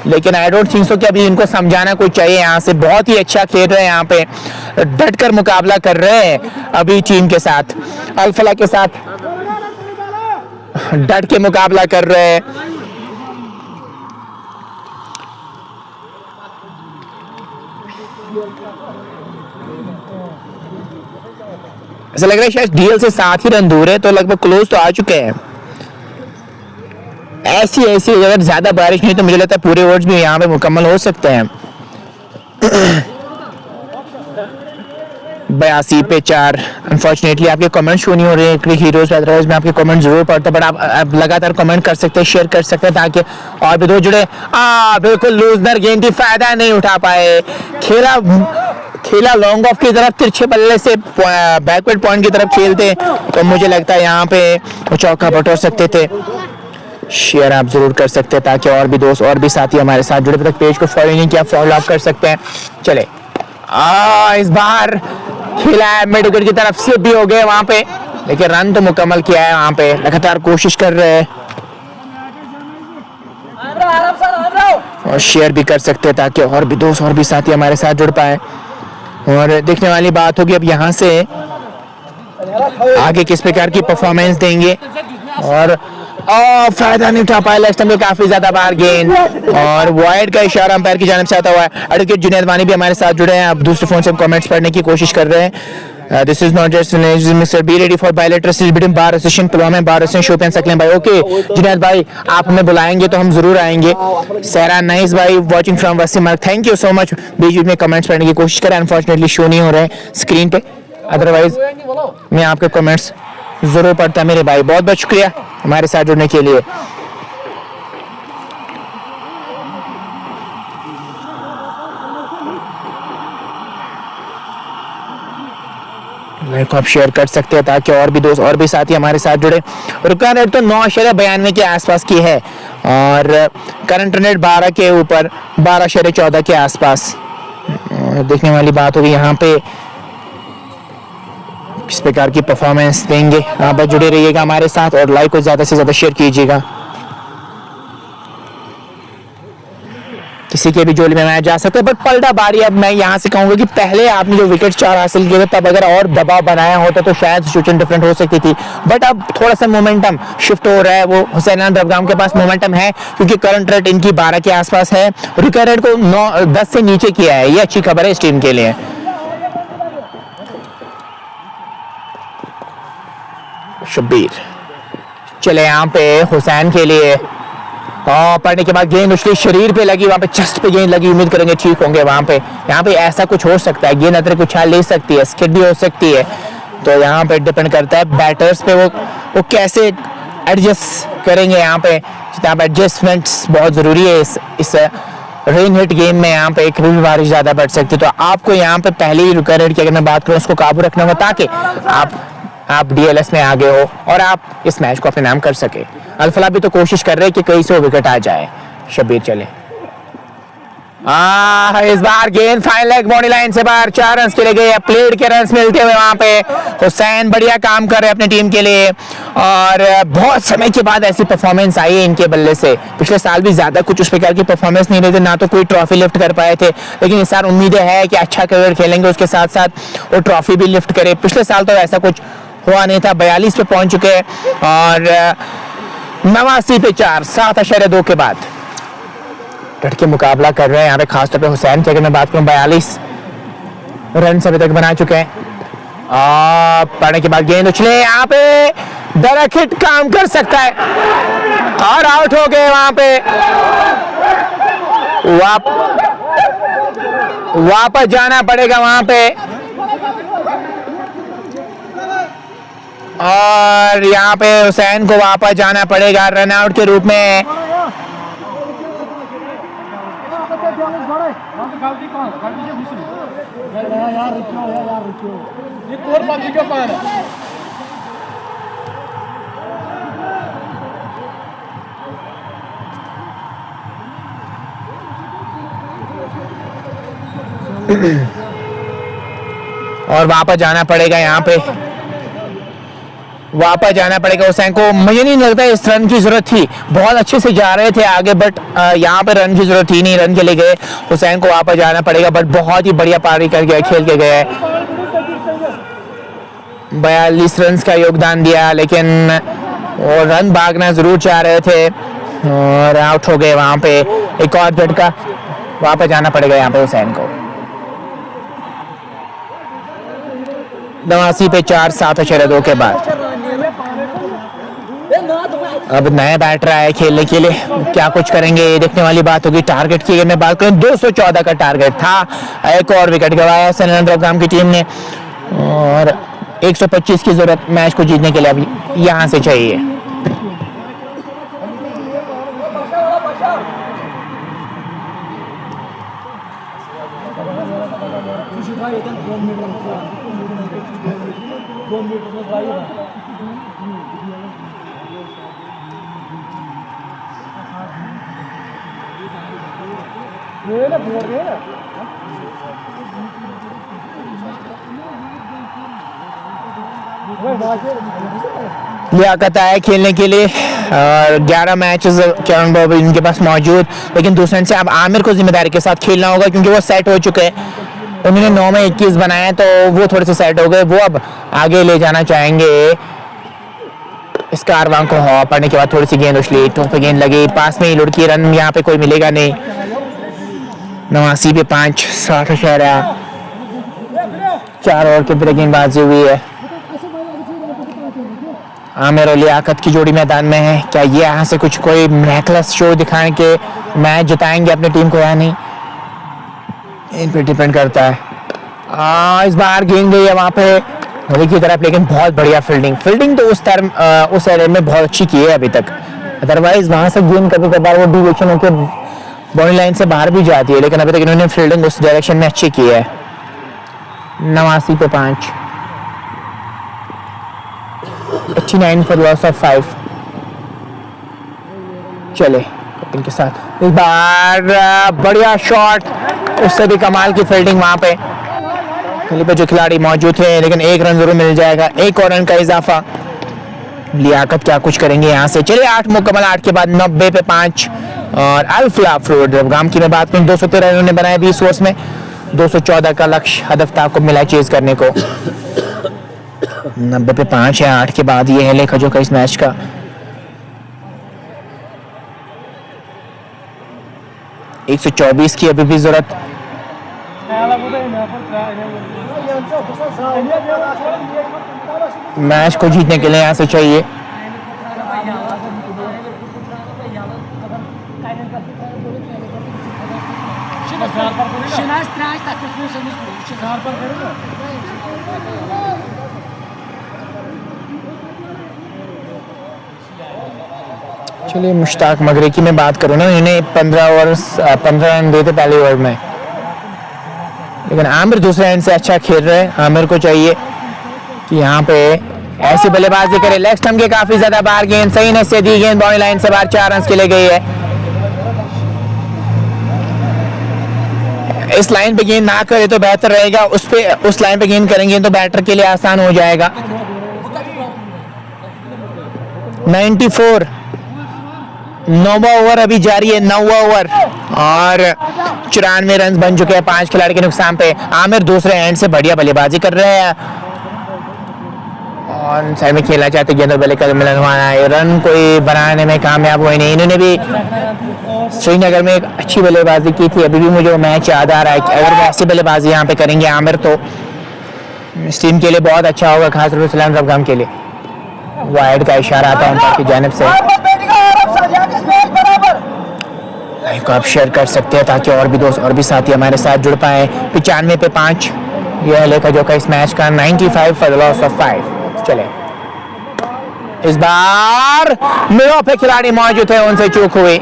लेकिन आई डोंट थिंक सो कि अभी इनको समझाना कुछ चाहिए। यहाँ से बहुत ही अच्छा खेल रहे हैं, यहाँ पे डट कर मुकाबला कर रहे हैं अभी टीम के साथ, अल्फला के साथ डट के मुकाबला कर रहे हैं। ऐसा लग रहा है शायद डीएल से 7 ही रन दूर है, तो लगभग क्लोज तो आ चुके हैं। ऐसी अगर ज्यादा बारिश नहीं तो मुझे लगता है पूरे ओवर्स भी यहाँ पे मुकम्मल हो सकते हैं। 82 पे 4। अनफॉर्चुनेटली आपके कमेंट शो नहीं हो रहे हैं हीरोज, अदरवाइज मैं आपके कमेंट जरूर पढ़ता, बट आप लगातार कमेंट कर सकते हैं, शेयर कर सकते हैं ताकि और भी दोस्त जुड़े। बिल्कुल लूजनर गेंद थी, फायदा नहीं उठा पाए। खेला लॉन्ग ऑफ की तरफ, तिरछे बल्ले से बैकवर्ड पॉइंट की तरफ खेलते तो मुझे लगता है यहाँ पे वो चौका बटोर सकते थे। शेयर आप जरूर कर सकते हैं ताकि और भी दोस्त और भी साथी हमारे साथ जुड़े। तक पेज को फॉलो नहीं किया, फॉलो आप कर सकते हैं। चले इस बार खेला है मिड विकेट की तरफ, स्लिप भी हो गए वहां पे, लेकिन रन तो मुकम्मल किया है। वहां पे लगातार कोशिश कर रहे हैं और शेयर भी कर सकते हैं ताकि और भी दोस्त और भी साथी हमारे साथ जुड़ पाए। और देखने वाली बात होगी अब यहाँ से आगे किस प्रकार की परफॉर्मेंस देंगे। और फायदा नहीं उठा पाया, लेफ्ट में काफी ज्यादा बाहर गेंद और वाइड का इशारा अंपायर की जानिब से आता हुआ है। एडवोकेट जुनैद वानी भी हमारे साथ जुड़े हैं, अब दूसरे फोन से कमेंट्स पढ़ने की कोशिश कर रहे हैं। This is not just Mr. Be ready for bilateral series between Bar Association Pulwama, Bar Association Shopian सकलें भाई. ओके जुनैद भाई, आप हमें बुलाएंगे तो हम जरूर आएंगे. सहरा नाइस भाई वाचिंग फ्रॉम वसीम मार्ग, थैंक यू सो मच. बीच बीच में कमेंट्स पढ़ने की कोशिश करें, अनफॉर्चुनेटली शो नहीं हो रहे हैं स्क्रीन पे, अदरवाइज मैं आपके कमेंट्स जरूर पढ़ता मेरे भाई. बहुत बहुत शुक्रिया हमारे साथ जुड़ने के लिए. लाइक आप शेयर कर सकते हैं ताकि और भी दोस्त और भी साथी हमारे साथ जुड़े. रुका रेट तो 9.92 के आसपास की है और करंट रेट 12 के ऊपर 12.14 के आसपास. देखने वाली बात होगी यहाँ पे किस प्रकार की परफॉर्मेंस देंगे. आप जुड़े रहिएगा हमारे साथ और लाइक को ज़्यादा से ज़्यादा शेयर कीजिएगा. किसी के भी जोली में मैच जा सकते हैं, बट पलटा बारी. अब मैं यहाँ से कहूँगा कि पहले आपने जो विकेट 4 हासिल किए थे तब अगर और दबाव बनाया होता तो शायद सिचुएशन डिफरेंट हो सकती थी. बट अब थोड़ा सा मोमेंटम शिफ्ट हो रहा है. वो हुसैन दरगाम के पास मोमेंटम है क्योंकि करंट रेट इनकी 12 के आसपास है. विकेट रेट को 10 से नीचे किया है. ये अच्छी खबर है इस टीम के लिए. शब्बीर चले यहाँ पे हुसैन के लिए पढ़ने के बाद गेंद उछली, शरीर पे लगी, वहां पे चेस्ट पे गेंद लगी. उम्मीद करेंगे ठीक होंगे वहां पे. यहाँ पे ऐसा कुछ हो सकता है, गेंद अतर कुछ उछाल ले सकती है, स्किड भी हो सकती है. तो यहाँ पे डिपेंड करता है बैटर्स पे वो कैसे एडजस्ट करेंगे. यहाँ पे जनाब एडजस्टमेंट्स बहुत जरूरी है इस रेन हिट गेम में. यहाँ पे एक भी बारिश ज्यादा बढ़ सकती है तो आपको यहाँ पे पहले ही रुका रेट की अगर मैं बात करूँ उसको काबू रखना होगा ताकि आप डीएलएस में आगे हो और आप इस मैच को अपने नाम कर सके. अल्फला भी तो कोशिश कर रहे हैं कि कहीं से वो विकेट आ जाए. शब्बीर चले इस बार गेंद फाइन लेग बॉडी लाइन से बाहर. 4 रन के लिए गए. प्लेड के रन मिलते हुए वहां पे हुसैन बढ़िया काम कर रहे हैं अपनी टीम के लिए और बहुत समय के बाद ऐसी परफॉर्मेंस आई है इनके बल्ले से. पिछले साल भी ज्यादा कुछ उस प्रकार की परफॉर्मेंस नहीं रही थी, ना तो कोई ट्रॉफी लिफ्ट कर पाए थे, लेकिन इस साल उम्मीदें है कि अच्छा करियर खेलेंगे, उसके साथ साथ वो ट्रॉफी भी लिफ्ट करे. पिछले साल तो ऐसा कुछ हुआ नहीं था. 42 पे पहुंच चुके हैं और 89 पे 4, 7.2 के बाद डट के मुकाबला कर रहे हैं. यहाँ पे खासतौर पे हुसैन की अगर मैं बात करूं 42 रन अभी तक बना चुके हैं. पढ़ने के बाद गेंद उछले, यहाँ पे डायरेक्ट हिट काम कर सकता है और आउट हो गए. वहां पे वापस जाना पड़ेगा वहां पे और यहाँ पे हुसैन को वापस जाना पड़ेगा रन आउट के रूप में. और वापस जाना पड़ेगा यहाँ पे, वापस जाना पड़ेगा हुसैन को. मुझे नहीं लगता इस रन की जरूरत थी, बहुत अच्छे से जा रहे थे आगे, बट यहाँ पे रन की जरूरत थी नहीं. रन के लिए गए, हुसैन को वापस जाना पड़ेगा, बट बहुत ही बढ़िया पारी कर गया, खेल के गए. 42 रन का योगदान दिया, लेकिन वो रन भागना जरूर चाह रहे थे और आउट हो गए. वहां पे एक और झटका, वापस जाना पड़ेगा यहाँ पे हुसैन को. 89 पे 4, 7.2 के बाद अब नया बैटर आया खेलने के लिए. क्या कुछ करेंगे देखने वाली बात होगी. टारगेट की मैं बात करूं 214 का टारगेट था. एक और विकेट गवाया सनराइजर्स की टीम ने और 125 की जरूरत मैच को जीतने के लिए अभी यहां से चाहिए. लियाकत आया खेलने के लिए और 11 मैचेस कैरन बॉब इनके पास मौजूद, लेकिन दूसरे से अब आमिर को जिम्मेदारी के साथ खेलना होगा क्योंकि वो सेट हो चुके हैं. उन्होंने 9 में 21 बनाए तो वो थोड़े से सेट हो गए. वो अब आगे ले जाना चाहेंगे इस कारवां को. पड़ने के बाद थोड़ी सी गेंद उछली, टों पे गेंद लगी, पास में ही लुढ़की. रन यहाँ पे कोई मिलेगा नहीं. 89 पे 5, 60. 4 ओवर की फिर गेंदबाजी हुई है। आमिर और लियाकत की जोड़ी मैदान में है। क्या ये यहाँ से कुछ कोई मिरेकलस शो दिखाएं कि मैच जिताएंगे अपनी टीम को या नहीं, इन पर डिपेंड करता है। इस बार गेंद गई है वहाँ पे होली की तरफ, लेकिन बहुत बढ़िया फील्डिंग तो उस एरिया में बहुत अच्छी की है अभी तक। अदरवाइज वहाँ से गेंद कभी कभार वो डिविएशन होकर बाउंड्री लाइन से बाहर भी जाती है, लेकिन अभी तक इन्होंने फील्डिंग उस डायरेक्शन में अच्छी की है। 89 पे 5, 89 फॉर लॉस ऑफ 5। चले इनके साथ इस बार बढ़िया शॉट, उससे भी कमाल की फील्डिंग वहां पे जो खिलाड़ी मौजूद थे, लेकिन 1 रन जरूर मिल जाएगा। 1 और रन का इजाफा। लियाकत क्या कुछ करेंगे यहाँ से। चलिए 8 मुकम्मल, 8 के बाद 90 पे 5। और अल्फला फ्लोगाम की मैं बात करूँ 213 रन बनाए 20 ओवर्स में। 214 का लक्ष्य हदफ था को मिला चेज करने को। 90 पे 5 है। 8 के बाद ये है लेखा जो का इस मैच का। एक 124 की अभी भी जरूरत मैच को जीतने के लिए यहाँ से चाहिए। चलिए मुश्ताक मगरी की मैं बात करूँ ना, इन्हें 15 रन देते पहले ओवर में, लेकिन आमिर दूसरे एंड से अच्छा खेल रहे हैं। आमिर को चाहिए कि यहाँ पे ऐसी बल्लेबाजी करे। लेग स्टंप के काफी ज्यादा बाहर गेंद सही ने से दी, गेंद बाउंड्री लाइन से बाहर 4 रन के लिए गई है। इस लाइन पे गेंद ना करे तो बेहतर रहेगा, उस लाइन पे गेंद करेंगे तो बैटर के लिए आसान हो जाएगा। 94, 9वां ओवर अभी जारी है। 9वां ओवर और 94 रन बन चुके हैं 5 खिलाड़ी के नुकसान पे। आमिर दूसरे एंड से बढ़िया बल्लेबाजी कर रहे हैं और साइड में खेलना चाहते गेंद बल्ले का मिलन हुआ है। रन कोई बनाने में कामयाब हुए नहीं। इन्होंने भी श्रीनगर में एक अच्छी बल्लेबाजी की थी, अभी भी मुझे वो मैच याद आ रहा है कि अगर वो ऐसी बल्लेबाजी यहाँ पे करेंगे आमिर तो इस टीम के लिए बहुत अच्छा होगा, खासतौर पर सलाम रबगाम के लिए। वाइड का इशारा आता है उनकी जानिब से। लाइक आप शेयर कर सकते हैं ताकि और भी दोस्त और भी साथी हमारे साथ जुड़ पाए। 95 पे 5 यह लेखा जो का इस मैच का। 95 फॉर द लॉस ऑफ 5। चले इस बार मिडो पे खिलाड़ी मौजूद है, उनसे चूक हुई।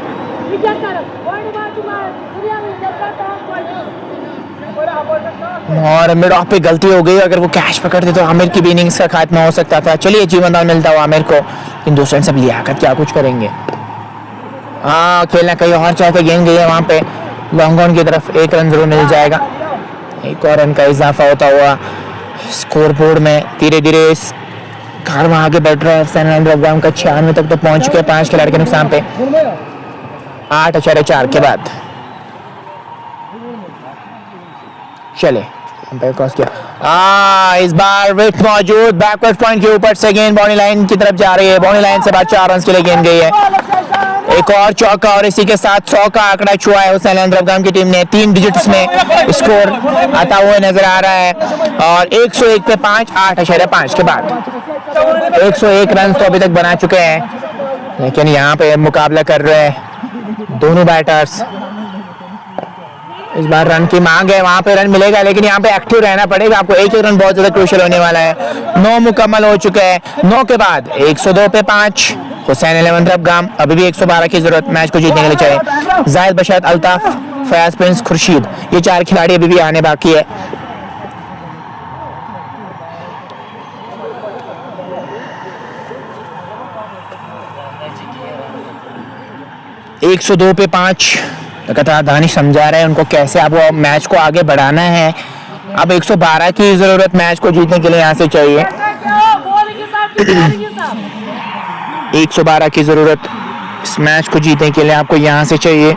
और मिड ऑफ पे गलती हो गई, अगर वो कैच पकड़ते तो आमिर की भी इनिंग्स का खात्मा हो सकता था। चलिए जीवन दान मिलता हुआ आमिर को, इन दूसरे सब लियाकत क्या कुछ करेंगे। खेलना कहीं और चाहते, गेंद गई है वहां पे लॉन्ग ऑन की तरफ। 1 रन जरूर मिल जाएगा। 1 और रन का इजाफा होता हुआ स्कोर बोर्ड में धीरे धीरे कार वहां आगे बढ़ रहा है। सैन रबगाम का 96 तक तो पहुंच चुके हैं 5 खिलाड़ी के नुकसान पे। 8/4 के बाद चले क्रॉस किया। इस बार विकेट मौजूद, बैकवर्ड पॉइंट के ऊपर से गेंद बाउंड्री लाइन की तरफ जा रही है। बाउंड्री लाइन से बाद 4 रन के लिए गेंद गई है। एक और चौका और इसी के साथ 100 का आंकड़ा छुआ है हुसैन रबगाम की टीम ने। 3 डिजिट्स में स्कोर आता हुआ नजर आ रहा है। और 101 पे 5, 8/5 के बाद 101 रन तो अभी तक बना चुके हैं, लेकिन यहाँ पे मुकाबला कर रहे हैं दोनों बैटर्स। इस बार रन की मांग है, वहां पे रन मिलेगा, लेकिन यहाँ पे एक्टिव रहना पड़ेगा आपको। 1 रन बहुत ज्यादा क्रूशियल होने वाला है। 9 मुकम्मल हो चुके हैं। 9 के बाद 102 पे 5 हुसैन रबगाम। अभी भी 112 की जरूरत मैच को जीतने के लिए चाहिए। जाहिद बशरत, अल्ताफ, फयाज प्रिंस, खुर्शीद, ये 4 खिलाड़ी अभी भी आने बाकी है। एक 102 पे 5 लगातार दानिश समझा रहे हैं उनको कैसे अब वो मैच को आगे बढ़ाना है। अब 112 की जरूरत मैच को जीतने के लिए यहाँ से चाहिए। 112 की जरूरत इस मैच को जीतने के लिए आपको यहाँ से चाहिए।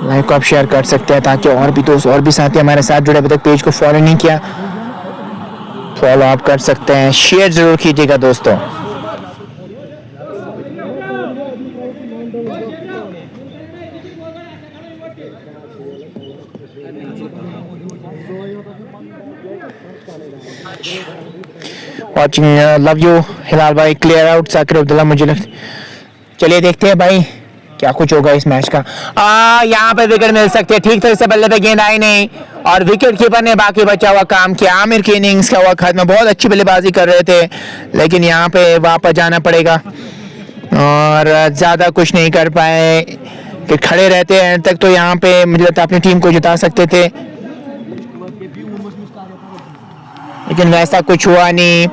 लाइव को आप शेयर कर सकते हैं ताकि और भी दोस्त और भी साथी हमारे साथ जुड़े। अभी तक पेज को फॉलो नहीं किया, फॉलो आप कर सकते हैं। शेयर जरूर कीजिएगा दोस्तों। वॉचिंग, लव यू हिलाल भाई, क्लियर आउट साकिर अब्दुल्ला मुझे चलिए देखते हैं भाई क्या कुछ होगा इस मैच का। यहाँ पे विकेट मिल सकते हैं, ठीक तरह से बल्ले पे गेंद आई नहीं और विकेट कीपर ने बाकी बचा हुआ काम किया। आमिर की इनिंग्स का हुआ खत्म, बहुत अच्छी बल्लेबाजी कर रहे थे लेकिन यहाँ पे वापस जाना पड़ेगा और ज़्यादा कुछ नहीं कर पाए कि खड़े रहते हैं तक तो यहाँ पे मुझे लगता है अपनी टीम को जिता सकते थे लेकिन वैसा कुछ हुआ नहीं।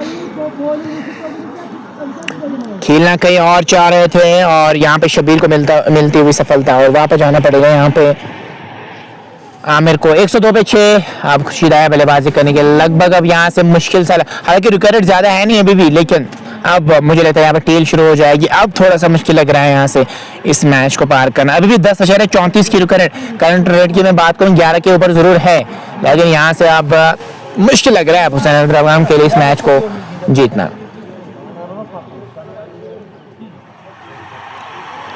खेलना कहीं और चाह रहे थे और यहाँ पे शबीर को मिलती हुई सफलता और वापस जाना पड़ेगा यहाँ पे आमिर को। 102 पे 6 अब खुशीद आया बल्लेबाजी करने के लगभग। अब यहाँ से मुश्किल सा, हालांकि विकेट ज्यादा है नहीं अभी भी, लेकिन अब मुझे लगता है यहाँ पे टेल शुरू हो जाएगी। अब थोड़ा सा मुश्किल लग रहा है यहाँ से इस मैच को पार करना। अभी भी 10.34 की विकेट, करंट रेट की मैं बात करूँ 11 के ऊपर जरूर है लेकिन यहाँ से अब मुश्किल लग रहा है हुसैन अफगान के लिए इस मैच को जीतना।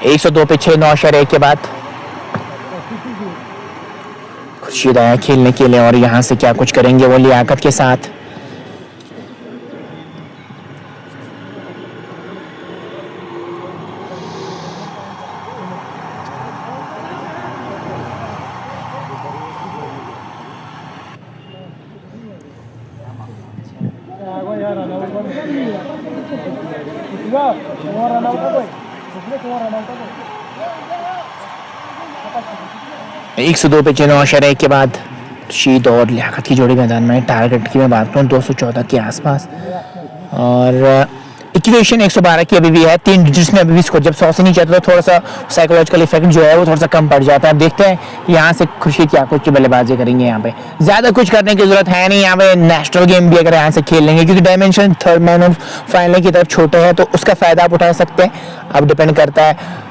102 पे 6 9.1 के बाद खुर्शीद आया खेलने के लिए और यहाँ से क्या कुछ करेंगे वो लियाकत के साथ। एक 102 पे 6 9.1 के बाद शीत और लियाकत की जोड़ी मैदान में। टारगेट की मैं बात करूँ 214 के आसपास और इक्वेशन 112 की अभी भी है, 3 डिजिट्स में अभी भी स्कोर। जब 100 से नहीं जाता तो थोड़ा सा साइकोलॉजिकल इफेक्ट जो है वो थोड़ा सा कम पड़ जाता है। अब देखते हैं यहाँ से खुर्शीद क्या कुछ बल्लेबाजी करेंगे। यहाँ पे ज्यादा कुछ करने की जरूरत है नहीं, यहाँ पे नेशनल गेम भी अगर यहाँ से खेल लेंगे क्योंकि dimension third man of final की तरफ छोटे हैं तो उसका फायदा आप उठा सकते हैं। अब डिपेंड करता है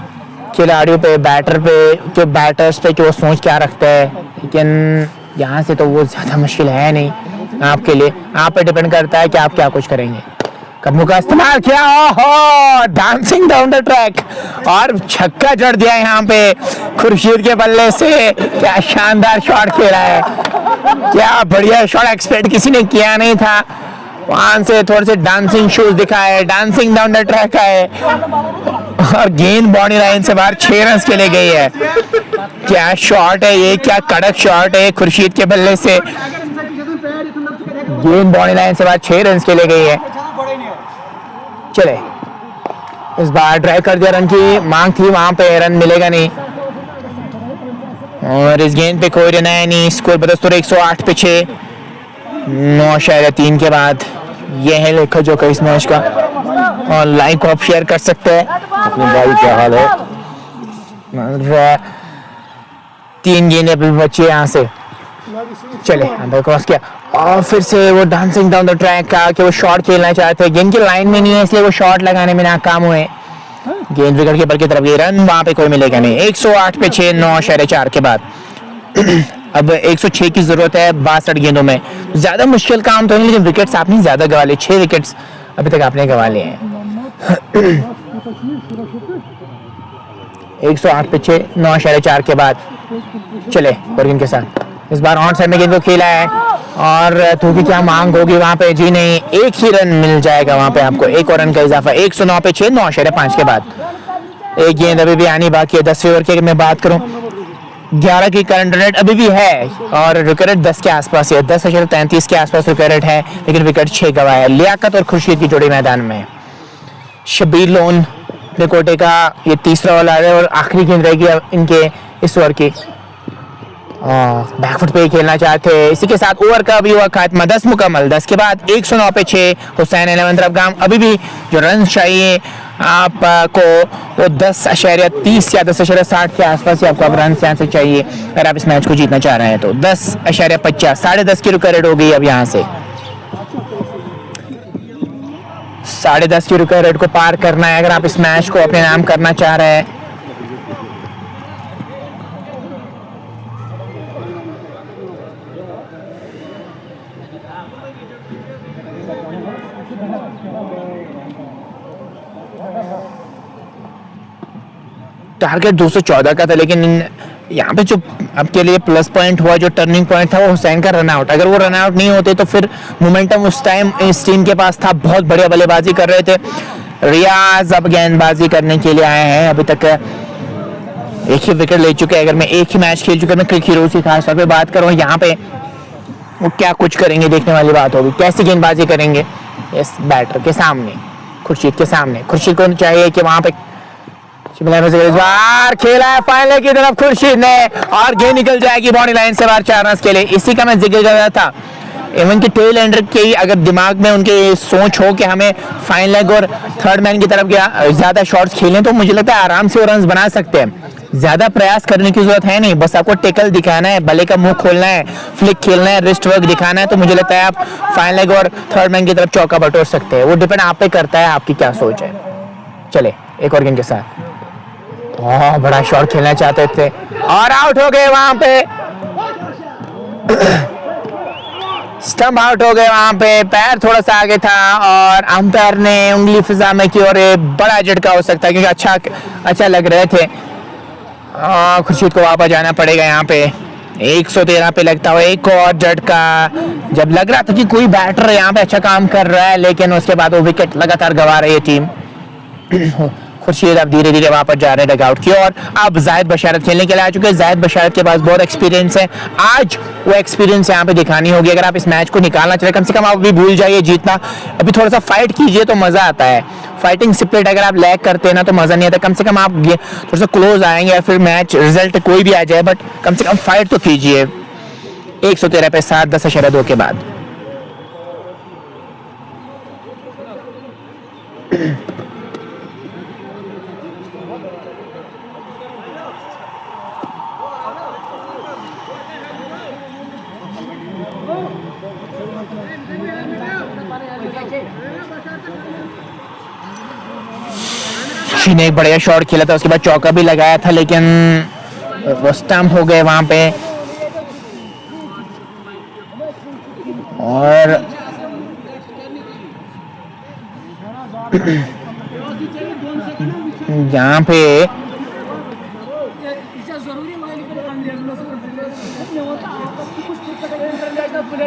खिलाड़ियों पे, बैटर पे, जो बैटर्स पे जो सोच क्या रखता है, लेकिन यहाँ से तो वो ज़्यादा मुश्किल है नहीं आपके लिए। आप पे डिपेंड करता है कि आप क्या कुछ करेंगे। कदमों का इस्तेमाल किया, ओहो डांसिंग डाउन द ट्रैक और छक्का जड़ दिया यहाँ पे खुर्शीद के बल्ले से। क्या शानदार शॉट खेला है, क्या बढ़िया शॉट, एक्सपेक्ट किसी ने किया नहीं था। वहां से थोड़े से डांसिंग शूज दिखाए, डांसिंग डाउन द ट्रैक है और गेंद बॉडी लाइन से बाहर 6 रन के लिए गई है। क्या शॉट है ये, क्या कड़क शॉट है खुर्शीद के बल्ले से। गेंद बॉडी लाइन से बाहर 6 रन के लिए गई है। चले इस बार ड्राइव कर दिया, रन की मांग थी, वहां पे रन मिलेगा नहीं और इस गेंद पे कोई रन है नहीं। स्कोर बदस्तूर 108 पे 6 9.3 के बाद ये है लेखा जो इस मैच का और लाइक को आप शेयर कर सकते हैं। अपनी बॉल क्या हाल है, 3 गेंदें अभी बची यहाँ से। चले अंदर क्रॉस किया और फिर से वो डांसिंग डाउन द ट्रैक का कि वो शॉट खेलना चाहते हैं, गेंद की लाइन में नहीं है इसलिए वो शॉट लगाने में नाकाम हुए। गेंद विकेट कीपर की तरफ गई, रन वहां पे कोई मिलेगा नहीं। 108 पे 6 9.4 के बाद अब 106 की जरूरत है 62 गेंदों में। ज्यादा मुश्किल काम तो नहीं लेकिन विकेट्स आपने ज्यादा गवा लिए, 6 विकेट्स अभी तक आपने गवा लिए हैं। 108 पे 6 9.4 के बाद चले बर्गिन के साथ इस बार ऑन साइड में गेंद को खेला है और तो की क्या मांग होगी वहां पे, जी नहीं, एक ही रन मिल जाएगा वहां पे आपको, एक और रन का इजाफा। 109 पे 6 9.5 के बाद एक गेंद अभी भी आनी बाकी है। 10वें ओवर की मैं बात करूं 11 की करंट रेट अभी भी है और विकेट 10 के आसपास है, 10.33 के आसपास विकेट है लेकिन विकेट 6 गवाया। लियाकत और खुर्शीद की जोड़ी मैदान में। शबीर लोन कोटे का ये तीसरा ओवर है और आखिरी गेंद रहेगी इनके इस ओवर की। बैकफुट पे खेलना चाहते हैं, इसी के साथ ओवर का भी हुआ खात्मा। 10 मुकम्मल, 10 के बाद 109 पे 6 हुसैन अफगान। अभी भी जो रन चाहिए आपको वो 10.30 या 10.60 के आसपास ही आपको अब रन से चाहिए अगर आप इस मैच को जीतना चाह रहे हैं तो। 10.50 10.5 की विकेट हो गई अब यहाँ से। 10.5 की विकेट को पार करना है अगर आप इस मैच को अपने नाम करना चाह रहे हैं। टारगेट 214 का था लेकिन यहाँ पे जो अब के लिए प्लस पॉइंट हुआ, जो टर्निंग पॉइंट था, वो हुसैन का रन आउट। अगर वो रन आउट नहीं होते तो फिर मोमेंटम उस टाइम इस टीम के पास था, बहुत बढ़िया बल्लेबाजी कर रहे थे। रियाज अब गेंदबाजी करने के लिए आए हैं, अभी तक एक ही विकेट ले चुके हैं। अगर मैं एक ही मैच खेल चुका, मैं क्रिक हीरोज की खास तौर पे बात करूँ, यहाँ पे वो क्या कुछ करेंगे देखने वाली बात होगी। कैसी गेंदबाजी करेंगे इस बैटर के सामने, खुर्शीद के सामने। खुर्शीद को चाहिए कि वहां पे इस बार खेला है फाइनल की तरफ खुर्शीद ने, और गेंद निकल जाएगी बाउंड्री लाइन से बाहर 4 रन के लिए। इसी का मैं जिक्र कर रहा था, इवन की टेल एंडर के अगर दिमाग में उनके सोच हो कि हमें फाइन लेग और थर्ड मैन की तरफ ज्यादा शॉट्स खेलें, तो मुझे लगता है आराम से वो रन बना सकते हैं। ज्यादा प्रयास करने की जरूरत है नहीं, बस आपको टेकल दिखाना है, बल्ले का मुंह खोलना है, फ्लिक खेलना है, रिस्ट वर्क दिखाना है, तो मुझे लगता है आप फाइन लेग और थर्ड मैन की तरफ चौका बटोर सकते हैं। वो डिपेंड आप पे करता है आपकी क्या सोच है। चले एक और गेंद के साथ, बड़ा शॉट खेलना चाहते थे और आउट हो गए वहां पे। स्टंप आउट हो गए वहां पे, पैर थोड़ा सा आगे था और अंपायर ने उंगली फिजा में की और बड़ा झटका हो सकता है, क्योंकि अच्छा लग रहे थे। खुर्शीद को वापस जाना पड़ेगा यहाँ पे। 113 पे लगता हुआ एक और झटका, जब लग रहा था कि कोई बैटर यहाँ पे अच्छा काम कर रहा है, लेकिन उसके बाद वो विकेट लगातार गंवा रही है टीम। खुर्शीद अब धीरे धीरे वापस जा रहे हैं डगआउट की ओर। अब जाहिद बशारत खेलने के लिए आ चुके हैं। जाहिद बशारत के पास बहुत एक्सपीरियंस है, आज वो एक्सपीरियंस यहाँ पे दिखानी होगी। अगर आप इस मैच को निकालना चाहे, कम से कम आप अभी भूल जाइए जीतना, अभी थोड़ा सा फाइट कीजिए तो मजा आता है। फाइटिंग स्पिरिट अगर आप लैग करते हैं ना तो मजा नहीं आता। कम से कम आप थोड़ा सा क्लोज आएंगे या फिर मैच रिजल्ट कोई भी आ जाए, बट कम से कम फाइट तो कीजिए। 113 पे 7, 10.2 के बाद। ने एक बढ़िया शॉट खेला था, उसके बाद चौका भी लगाया था, लेकिन वो स्टंप हो गए वहां पे। और यहाँ पे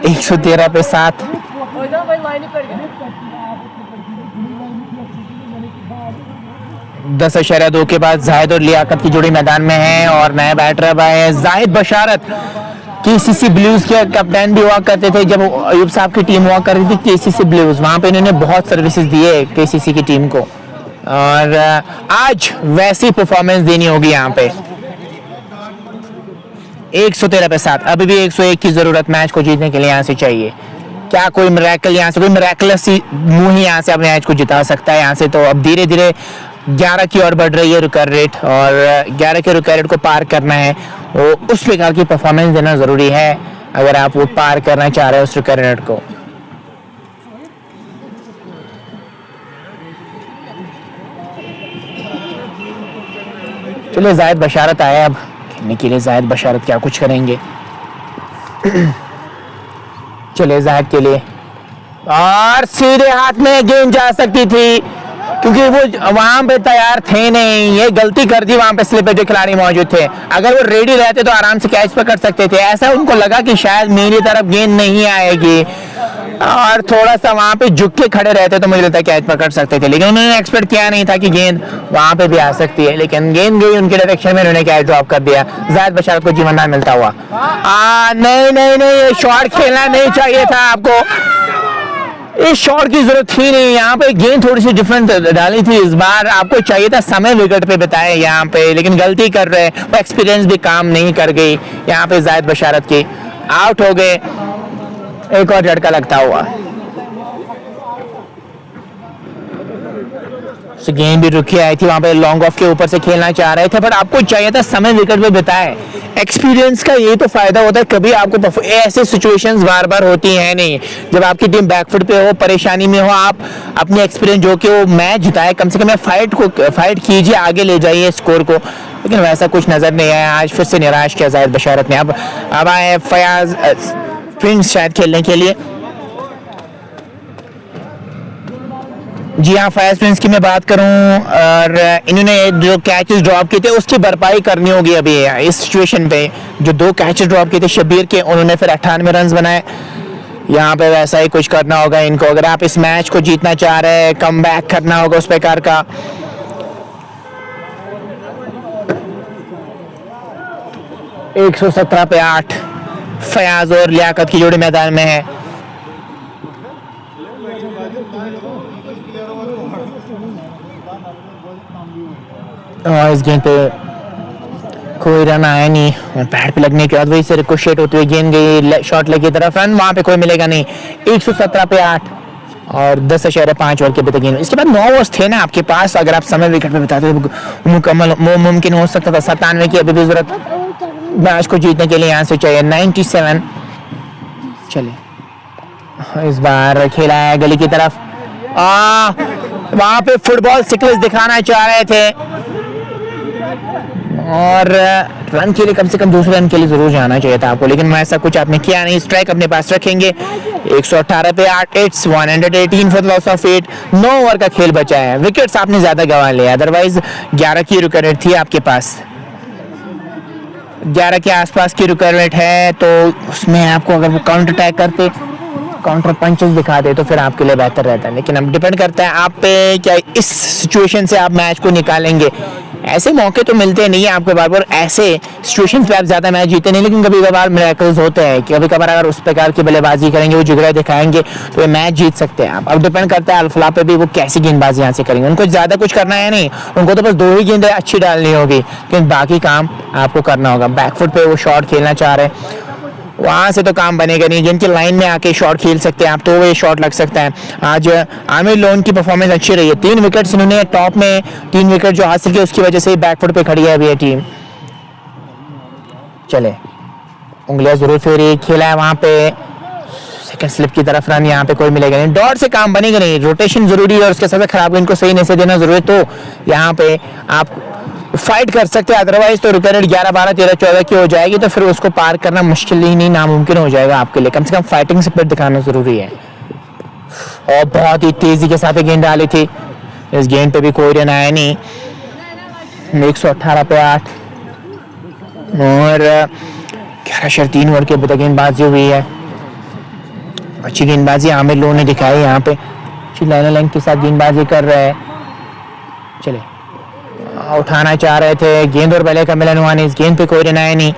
113 पे 7। 10.2 के बाद जाहिद और लियाकत की जोड़ी मैदान में है और नए बैटर अब आए हैं। जाहिद बशारत केसीसी ब्लूज के कैप्टन भी हुआ करते थे जब अयूब साहब की टीम हुआ करती थी केसीसी ब्लूज, वहां पे इन्होंने बहुत सर्विसेज दिए केसीसी की टीम को, और आज वैसी परफॉर्मेंस देनी होगी यहाँ पे। 113 पे 7, अभी भी 101 की जरूरत मैच को जीतने के लिए यहाँ से चाहिए। क्या कोई मिरेकल यहाँ से, कोई मिरेकलस मुंह ही यहाँ से अपने मैच को जिता सकता है यहाँ से। तो अब धीरे धीरे 11 की ओर बढ़ रही है रिकवर रेट, और 11 के रिकवर रेट को पार करना है, वो उस प्रकार की परफॉर्मेंस देना जरूरी है अगर आप वो पार करना चाह रहे हो उस रिकवर रेट को। चलिए जाहिद बशारत आए अब खेलने के लिए। जाहिद बशारत क्या कुछ करेंगे। चलिए जाहिद के लिए, और सीधे हाथ में गेंद जा सकती थी क्योंकि वो वहां पे तैयार थे नहीं, ये गलती कर दी वहां पे स्लिपर जो खिलाड़ी मौजूद थे। अगर वो रेडी रहते तो आराम से कैच पकड़ सकते थे। ऐसा उनको लगा कि शायद मेरी तरफ गेंद नहीं आएगी और थोड़ा सा वहां पे झुक के खड़े रहते तो मुझे लगता है कैच पकड़ सकते थे, लेकिन उन्होंने एक्सपेक्ट किया नहीं था कि गेंद वहां पे भी आ सकती है, लेकिन गेंद गई उनके डायरेक्शन में, उन्होंने कैच ड्रॉप कर दिया। जाहिद बशारत को जीवनदान मिलता हुआ। नहीं नहीं नहीं, ये शॉट खेलना नहीं चाहिए था आपको, इस शॉट की जरूरत थी नहीं। यहाँ पे गेंद थोड़ी सी डिफरेंट डाली थी इस बार, आपको चाहिए था समय विकेट पे बिताए यहाँ पे, लेकिन गलती कर रहे, वो एक्सपीरियंस भी काम नहीं कर गई यहाँ पे। जाहिद बशारत की आउट हो गए, एक और झटका लगता हुआ। गेंद भी रुकी आई थी वहां पे, लॉन्ग ऑफ के ऊपर से खेलना चाह रहे थे, बट आपको चाहिए था समय विकेट पे बिताए। एक्सपीरियंस का ये तो फायदा होता है, कभी आपको ऐसे सिचुएशंस बार बार होती है नहीं जब आपकी टीम बैकफुट पे हो, परेशानी में हो, आप अपने एक्सपीरियंस जो कि वो मैच जिताए, कम से कम फाइट कीजिए, आगे ले जाइए स्कोर को, लेकिन वैसा कुछ नजर नहीं आया। आज फिर से निराश किया जाहिद बशारत ने। अब आए फयाज प्रिंस शायद खेलने के लिए। जी हाँ, फयाज प्रिंस की मैं बात करूं और इन्होंने जो कैचेस ड्रॉप किए थे उसकी भरपाई करनी होगी अभी इस सिचुएशन पे। जो 2 कैचेस ड्रॉप किए थे शब्बीर के, उन्होंने फिर 98 रन बनाए। यहाँ पे वैसा ही कुछ करना होगा इनको अगर आप इस मैच को जीतना चाह रहे हैं, कम बैक करना होगा उस प्रकार का। एक 117 पे 8 फयाज और लियाकत की जोड़ी मैदान में है। और इस गेंद पे कोई रन आया नहीं और पैड पे लगने के बाद वही से रिकोशेट होते हुए गेंद गई शॉट लेग की तरफ, रन वहां पे कोई मिलेगा नहीं। 117 पे 8 और 10.5 ओवर के बीते गेंद। इसके बाद 9 ओवर्स थे ना आपके पास, अगर आप समय विकेट पे बिताते तो मुकम्मल मुमकिन हो सकता था। 97 की अभी भी जरूरत मैच को जीतने के लिए यहाँ से चाहिए 97। चलिए इस बार खेला है गली की तरफ, वहां पे फुटबॉल सिक्वेंस दिखाना चाह रहे थे और रन के लिए कम से कम दूसरे रन के लिए जरूर जाना चाहिए था आपको, लेकिन ऐसा कुछ आपने किया नहीं। स्ट्राइक अपने पास रखेंगे। 118 पे 8, it's 118 for loss of 8। 9 over का खेल बचा है, विकेट्स आपने ज्यादा गंवा लिया, अदरवाइज 11 की रिक्वायरमेंट थी आपके पास। 11 के आसपास की रिक्वायरमेंट है तो उसमें आपको अगर वो काउंटर अटैक करते, काउंटर पंचेस दिखाते तो फिर आपके लिए बेहतर रहता है। लेकिन अब डिपेंड करता है आप पे, क्या इस सिचुएशन से आप मैच को निकालेंगे। ऐसे मौके तो मिलते नहीं है आपको बार बार, ऐसे सिचुएशंस पे आप ज्यादा मैच जीते नहीं, लेकिन कभी कभार मिरेकल्स होते हैं कि कभी कभार अगर उस प्रकार की बल्लेबाजी करेंगे, वो जिगरा दिखाएंगे तो ये मैच जीत सकते हैं आप। अब डिपेंड करता है अल्फला पे भी वो कैसी गेंदबाजी यहाँ से करेंगे। उनको ज्यादा कुछ करना है नहीं, उनको तो बस 2 ही गेंदें अच्छी डालनी होगी, लेकिन बाकी काम आपको करना होगा। बैकफुट पे वो शॉट खेलना चाह रहे हैं, वहां से तो काम बनेगा नहीं। जिनकी लाइन में आके शॉट खेल सकते हैं आप तो वो शॉट लग सकता है। आज आमिर लोन की परफॉर्मेंस अच्छी रही है, 3 विकेट्स इन्होंने टॉप में 3 विकेट जो हासिल किए उसकी वजह से ही बैकफुट पे खड़ी है अभी ये टीम। चले उंगलियां जरूर फेरी, खेला है वहां पे सेकंड स्लिप की तरफ, रन यहाँ पे कोई मिलेगा नहीं। डॉट से काम बनेगा नहीं, रोटेशन जरूरी है और उसके साथ खराब इनको सही नहीं से देना जरूरी है, तो यहाँ पे आप फाइट कर सकते हैं। अदरवाइज तो रिकॉर्ड 11, 12, 13, 14 की हो जाएगी तो फिर उसको पार करना मुश्किल ही नहीं, नामुमकिन हो जाएगा आपके लिए। कम से कम फाइटिंग स्पिरिट दिखाना जरूरी है। और बहुत ही तेजी के साथ गेंद डाली थी, इस गेंद पे भी कोई रन आया नहीं। 118 पे 8 और 11/3 ओवर के बाद गेंदबाजी हुई है। अच्छी गेंदबाजी आमिर लोन ने दिखाई यहाँ पे, अच्छी लाइन लेंथ के साथ गेंदबाजी कर रहे हैं। चले उठाना चाह रहे थे गेंद और बल्ले का मिलन हुआ नहीं, इस गेंद पे कोई रन आया नहीं।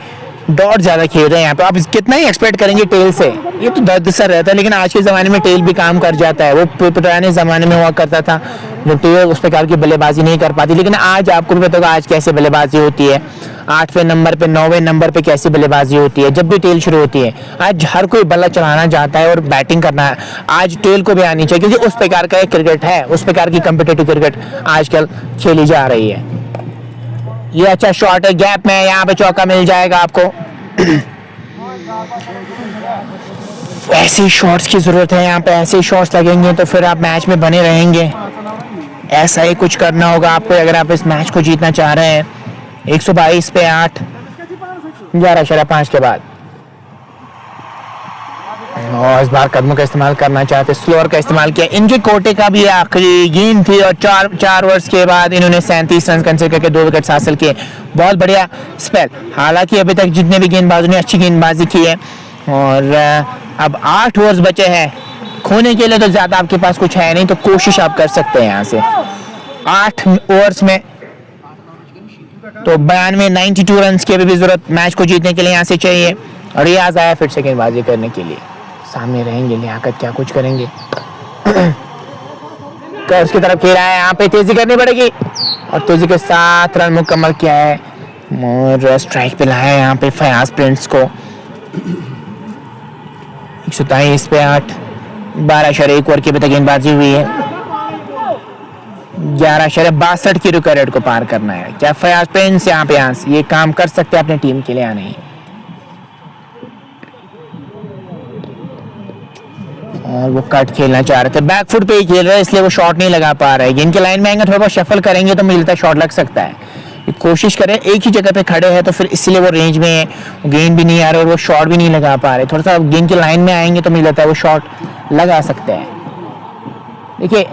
डॉट ज्यादा खेल रहे हैं यहाँ पे, आप कितना ही एक्सपेक्ट करेंगे टेल से, ये तो दर्द सा रहता है। लेकिन आज के ज़माने में टेल भी काम कर जाता है, वो पुराने ज़माने में हुआ करता था जो टेल उस प्रकार की बल्लेबाजी नहीं कर पाती, लेकिन आज आपको भी पता होगा आज कैसे बल्लेबाजी होती है। 8वें नंबर पे 9वें नंबर पे कैसी बल्लेबाजी होती है जब भी टेल शुरू होती है। आज हर कोई बल्ला चलाना चाहता है और बैटिंग करना है, आज टेल को भी आनी चाहिए क्योंकि उस प्रकार का एक क्रिकेट है, उस प्रकार की कम्पिटेटिव क्रिकेट आजकल खेली जा रही है। ये अच्छा शॉट है, गैप में यहाँ पे चौका मिल जाएगा आपको। ऐसे शॉट्स की जरूरत है यहाँ पे, ऐसे शॉट्स लगेंगे तो फिर आप मैच में बने रहेंगे। ऐसा ही कुछ करना होगा आपको अगर आप इस मैच को जीतना चाह रहे हैं। 122 पे 8, 11/5 के बाद और इस बार कदमों का इस्तेमाल करना चाहते, स्लोअर का इस्तेमाल किया। इनके कोटे का भी आखिरी गेंद थी और 4 ओवर्स के बाद इन्होंने 37 रन कंसीडर करके 2 विकेट हासिल किए। बहुत बढ़िया स्पेल। हालांकि अभी तक जितने भी गेंदबाजों ने अच्छी गेंदबाजी की है और अब 8 ओवर्स बचे हैं, खोने के लिए तो ज्यादा आपके पास कुछ है नहीं, तो कोशिश आप कर सकते हैं यहाँ से 8 ओवर्स में तो 92 रन की अभी भी जरूरत मैच को जीतने के लिए यहाँ से चाहिए। और ये आज आया फिर से गेंदबाजी करने के लिए, सामने रहेंगे लियाकत, क्या कुछ करेंगे। कर्स की तरफ खेला है, यहाँ पे तेजी करनी पड़ेगी और तेजी के साथ रन मुकम्मल किया है और स्ट्राइक पे लाया है यहाँ पे फयाज प्रिंस को। 123 पे 8, 12/1 ओवर की भी गेंदबाजी हुई है। 11/62 की रिकॉर्ड को पार करना है। क्या फयाज प्रिंस यहाँ पे ये काम कर सकते हैं अपनी टीम के लिए या नहीं। और वो कट खेलना चाह रहे थे, बैकफुट पे ही खेल रहे हैं इसलिए वो शॉट नहीं लगा पा रहे। गेंद के लाइन में आएंगे, थोड़ा बहुत शफल करेंगे तो मिलता शॉट लग सकता है। कोशिश करें, एक ही जगह पे खड़े हैं तो फिर इसलिए वो रेंज में गेंद भी नहीं आ रहे और वो शॉट भी नहीं लगा पा रहे। थोड़ा सा गेंद की लाइन में आएंगे तो मिलता है वो शॉट लगा सकते हैं। देखिए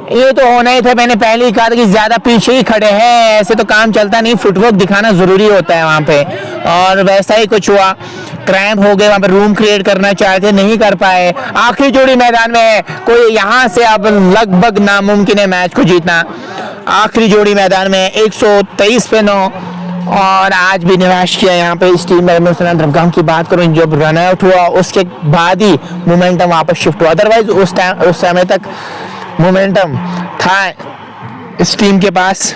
ये तो होना ही था, मैंने पहले ही कहा था कि ज्यादा पीछे ही खड़े हैं, ऐसे तो काम चलता नहीं, फुटवर्क दिखाना जरूरी होता है वहां पे। और वैसा ही कुछ हुआ, क्रैम्प हो गए वहां पे, रूम क्रिएट करना चाहते थे नहीं कर पाए। आखिरी जोड़ी मैदान में है, कोई यहाँ से अब लगभग नामुमकिन है मैच को जीतना। आखिरी जोड़ी मैदान में 123 पे 9, और आज भी निराश किया यहाँ पे इस टीम में। मैं की बात करूँ, जब रन आउट हुआ उसके बाद ही मोमेंटम वापस शिफ्ट हुआ, अदरवाइज उस समय तक मोमेंटम था इस टीम के पास।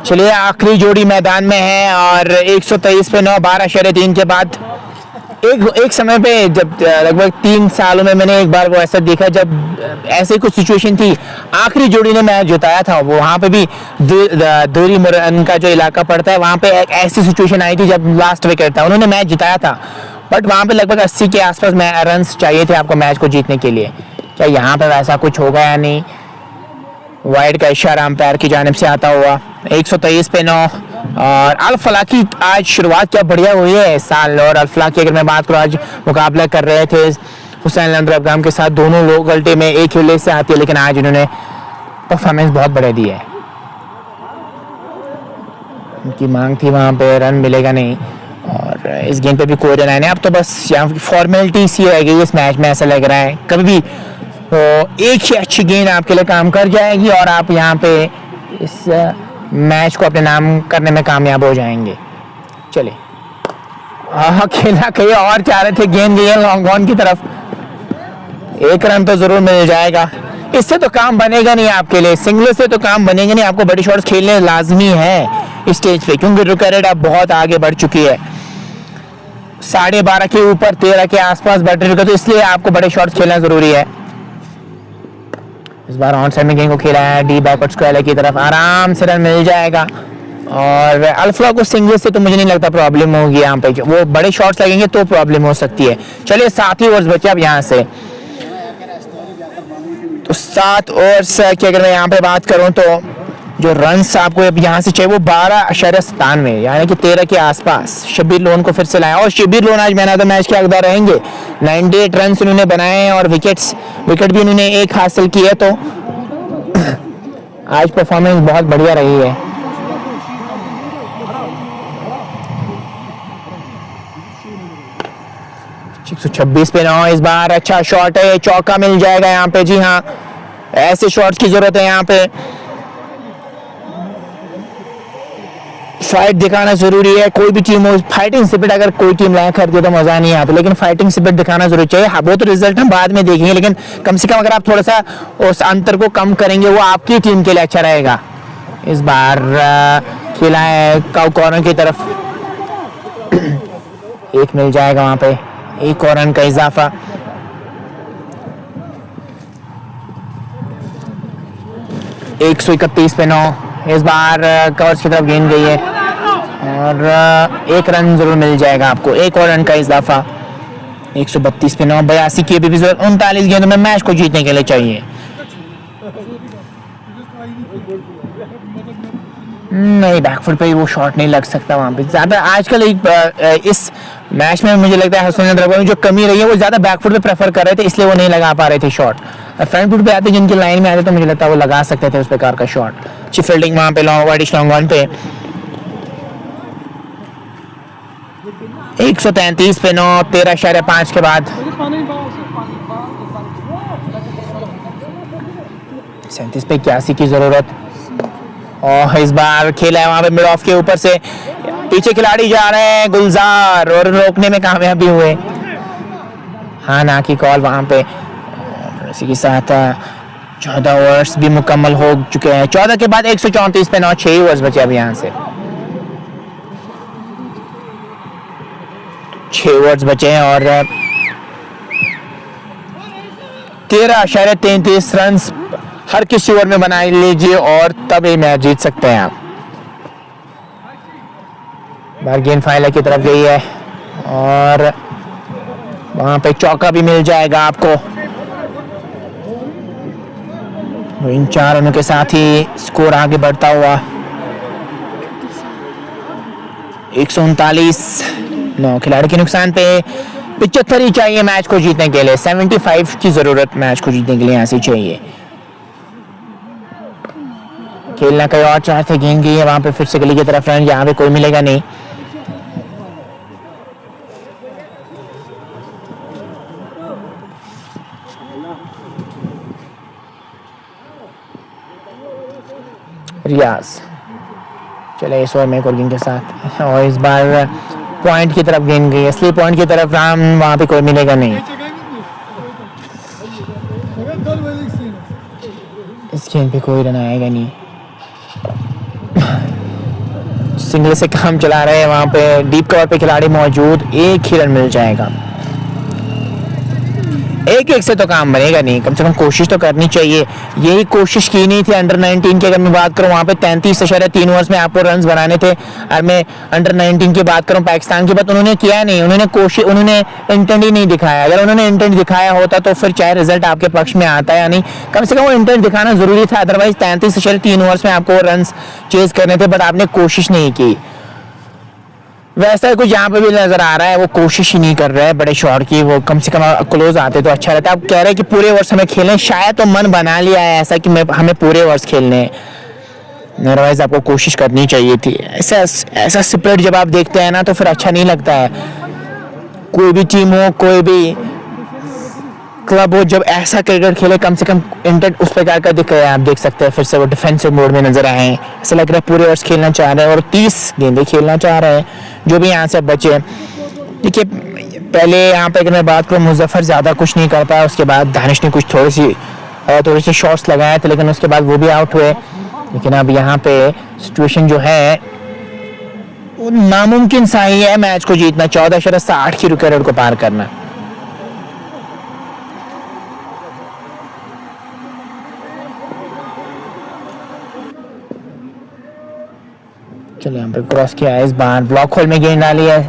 चलिए आखिरी जोड़ी मैदान में है और 123 पे 9, 12/3 के बाद एक समय पे जब लगभग 3 सालों में मैंने एक बार वो ऐसा देखा जब ऐसे कुछ सिचुएशन थी, आखिरी जोड़ी ने मैच जिताया था। वो वहाँ पे भी दूरी मुरन का जो इलाका पड़ता है वहाँ पे एक ऐसी सिचुएशन आई थी जब लास्ट विकेट था, उन्होंने मैच जिताया था, बट वहाँ पे लगभग 80 के आसपास रन चाहिए थे आपको मैच को जीतने के लिए। क्या यहाँ पे वैसा कुछ होगा या नहीं? वाइड का इशारा अंपायर की जानिब से आता हुआ। 123 पे 9, और अल फलाह की आज शुरुआत क्या बढ़िया हुई है इस साल। और अल फलाह की अगर मैं बात करूँ, आज मुकाबला कर रहे थे हुसैन अब्राहम के साथ, दोनों लोग गलटे में एक ही विलेज से आती है, लेकिन आज इन्होंने परफॉर्मेंस बहुत बढ़िया दी है। उनकी मांग थी वहाँ पे रन मिलेगा नहीं, और इस गेंद पे भी कोई रन आए नहीं। अब तो बस यहाँ फॉर्मेलिटी सी रह गई इस मैच में, ऐसा लग रहा है कभी भी तो एक ही अच्छी गेंद आपके लिए काम कर जाएगी और आप यहाँ पे इस मैच को अपने नाम करने में कामयाब हो जाएंगे। चलिए खेला कहीं और चाह रहे थे, गेंद गई है लॉन्ग ऑन की तरफ, एक रन तो जरूर मिल जाएगा। इससे तो काम बनेगा नहीं आपके लिए, सिंगल से तो काम बनेगा नहीं, आपको बड़ी शॉट्स खेलने लाजमी है इस स्टेज पे, क्योंकि रुका रेट अब बहुत आगे बढ़ चुकी है, 12.5 के ऊपर 13 के आसपास बढ़ रही है, तो इसलिए आपको बड़े शॉट्स खेलना जरूरी है। इस बार ऑन साइड में गेंद को खेला है डी बैकवर्ड स्क्वायर की तरफ, आराम से रन मिल जाएगा। और अल्फा को सिंगल से तो मुझे नहीं लगता प्रॉब्लम होगी यहाँ पे, वो बड़े शॉट्स लगेंगे तो प्रॉब्लम हो सकती है। चलिए 7 ही ओवर्स बचे अब यहाँ से, तो 7 ओवर्स की अगर मैं यहाँ पे बात करूँ तो जो रन्स आपको अब यहाँ से चाहिए वो 12.97 यानी कि 13 के आसपास। शब्बीर लोन को फिर से लाया और शब्बीर लोन आज मैन ऑफ द मैच के हकदार रहेंगे। 98 रन उन्होंने बनाए हैं और विकेट भी उन्होंने एक हासिल की है, तो आज परफॉर्मेंस बहुत बढ़िया रही है। तो 26 पे 9, इस बार अच्छा शॉट है, चौका मिल जाएगा यहाँ पे। जी हाँ, ऐसे शॉट्स की जरूरत है यहाँ पे, फाइट दिखाना जरूरी है। कोई भी टीम हो, फाइटिंग स्पिरिट अगर कोई टीम लाया करती है तो मजा नहीं आता, लेकिन फाइटिंग स्पिरिट दिखाना जरूरी चाहिए। वो तो रिजल्ट हम बाद में देखेंगे, लेकिन कम से कम अगर आप थोड़ा सा उस अंतर को कम करेंगे वो आपकी टीम के लिए अच्छा रहेगा। इस बार खेला है काउ कॉर्नर की तरफ, एक मिल जाएगा वहां पे, एक और रन का इजाफा। एक 131 पे 9, इस बार कवर्स की तरफ गेंद गई है और एक रन जरूर मिल जाएगा आपको, एक और रन का इजाफा। 132 पे 9, 82 की भी जरूरत 39 गेंदों में मैच को जीतने के लिए चाहिए। नहीं, बैकफुट पे वो शॉट नहीं लग सकता वहां पे ज्यादा। आजकल इस मैच में मुझे लगता है हसन अब्राहम जो कमी रही है वो ज्यादा बैकफुट पे प्रेफर कर रहे थे, इसलिए वो नहीं लगा पा रहे थे शॉट। फ्रंट फुट पे आते जिनकी लाइन में आते तो मुझे लगता है वो लगा सकते थे उस प्रकार का शॉट। अच्छी फील्डिंग वहां पे लॉन्ग ऑन पे। 133 पे 9, 13.5 के बाद 37 पे 81 की जरूरत। और इस बार खेला है वहां पे मिड ऑफ के ऊपर से, पीछे खिलाड़ी जा रहे हैं गुलजार और रोकने में कामयाबी हुए। हाँ ना की कॉल वहां पे। इसी के साथ 14 ओवर्स भी मुकम्मल हो चुके हैं। 14 के बाद 134 पे 9, 6 ओवर्स बचे अब यहाँ से। 6 ओवर्स बचे हैं और 13.33 रन हर किसी ओवर में बना लीजिए और तब ये मैच जीत सकते हैं आप। बार गेंद फाइनल की तरफ गई है और वहां पे चौका भी मिल जाएगा आपको। इन 4 रनों के साथ ही स्कोर आगे बढ़ता हुआ 139। 9 खिलाड़ी के नुकसान पे 75 ही चाहिए मैच को जीतने के लिए। 75 की जरूरत मैच को जीतने के लिए ऐसी चाहिए। खेलना कहीं और चाहते, गेंद गई है वहां पे फिर से गली की तरफ रन, यहाँ पे कोई मिलेगा नहीं। रियाज चले इस ओवर में एक और गेंद के साथ और इस बार पॉइंट की तरफ गेंद गई, असली पॉइंट की तरफ राम, वहां पे कोई मिलेगा नहीं। इस गेंद पे कोई रन आएगा नहीं। सिंगल से काम चला रहे हैं, वहां पे डीप कवर पे खिलाड़ी मौजूद, एक ही रन मिल जाएगा। एक से तो काम बनेगा नहीं, कम से कम कोशिश तो करनी चाहिए। यही कोशिश की नहीं थी अंडर 19 की, अगर मैं बात करूं वहां पे 33.3 ओवर्स में आपको रन्स बनाने थे। और मैं अंडर 19 की बात करूं पाकिस्तान की बात, उन्होंने किया नहीं, उन्होंने इंटेंट ही नहीं दिखाया। अगर उन्होंने इंटेंट दिखाया होता तो फिर चाहे रिजल्ट आपके पक्ष में आता है या नहीं, कम से कम वो इंटेंट दिखाना जरूरी था। अदरवाइज 33.3 ओवर्स में आपको रन्स चेज करने थे, बट आपने कोशिश नहीं की। वैसा कुछ यहाँ पे भी नजर आ रहा है, वो कोशिश ही नहीं कर रहा है बड़े शॉट की। वो कम से कम क्लोज आते तो अच्छा रहता। आप कह रहे हैं कि पूरे ओवर्स हमें खेलने, शायद तो मन बना लिया है ऐसा कि हमें पूरे ओवर्स खेलने हैं, अदरवाइज आपको कोशिश करनी चाहिए थी। ऐसा स्प्रिट जब आप देखते हैं ना तो फिर अच्छा नहीं लगता है। कोई भी टीम हो, कोई भी क्लब हो, जब ऐसा क्रिकेट खेले कम से कम इंटेंट उस प्रकार का दिख रहा है। आप देख सकते हैं फिर से वो डिफेंसिव मोड में नजर आए हैं, ऐसा लग रहा है पूरे ओवर्स खेलना चाह रहे हैं और 30 गेंदें खेलना चाह रहे हैं जो भी यहाँ से बचे। देखिए पहले यहाँ पे अगर मैं बात करूँ, मुजफ्फर ज़्यादा कुछ नहीं कर पाया, उसके बाद दानिश ने कुछ थोड़ी सी शॉट्स लगाए थे, लेकिन उसके बाद वो भी आउट हुए। लेकिन अब यहाँ पे सिचुएशन जो है वो नामुमकिन सा ही है मैच को जीतना, 14.60 की रिकॉर्ड को पार करना। चलिए यहाँ पे क्रॉस किया है, इस बार ब्लॉक होल में गेंद डाली है,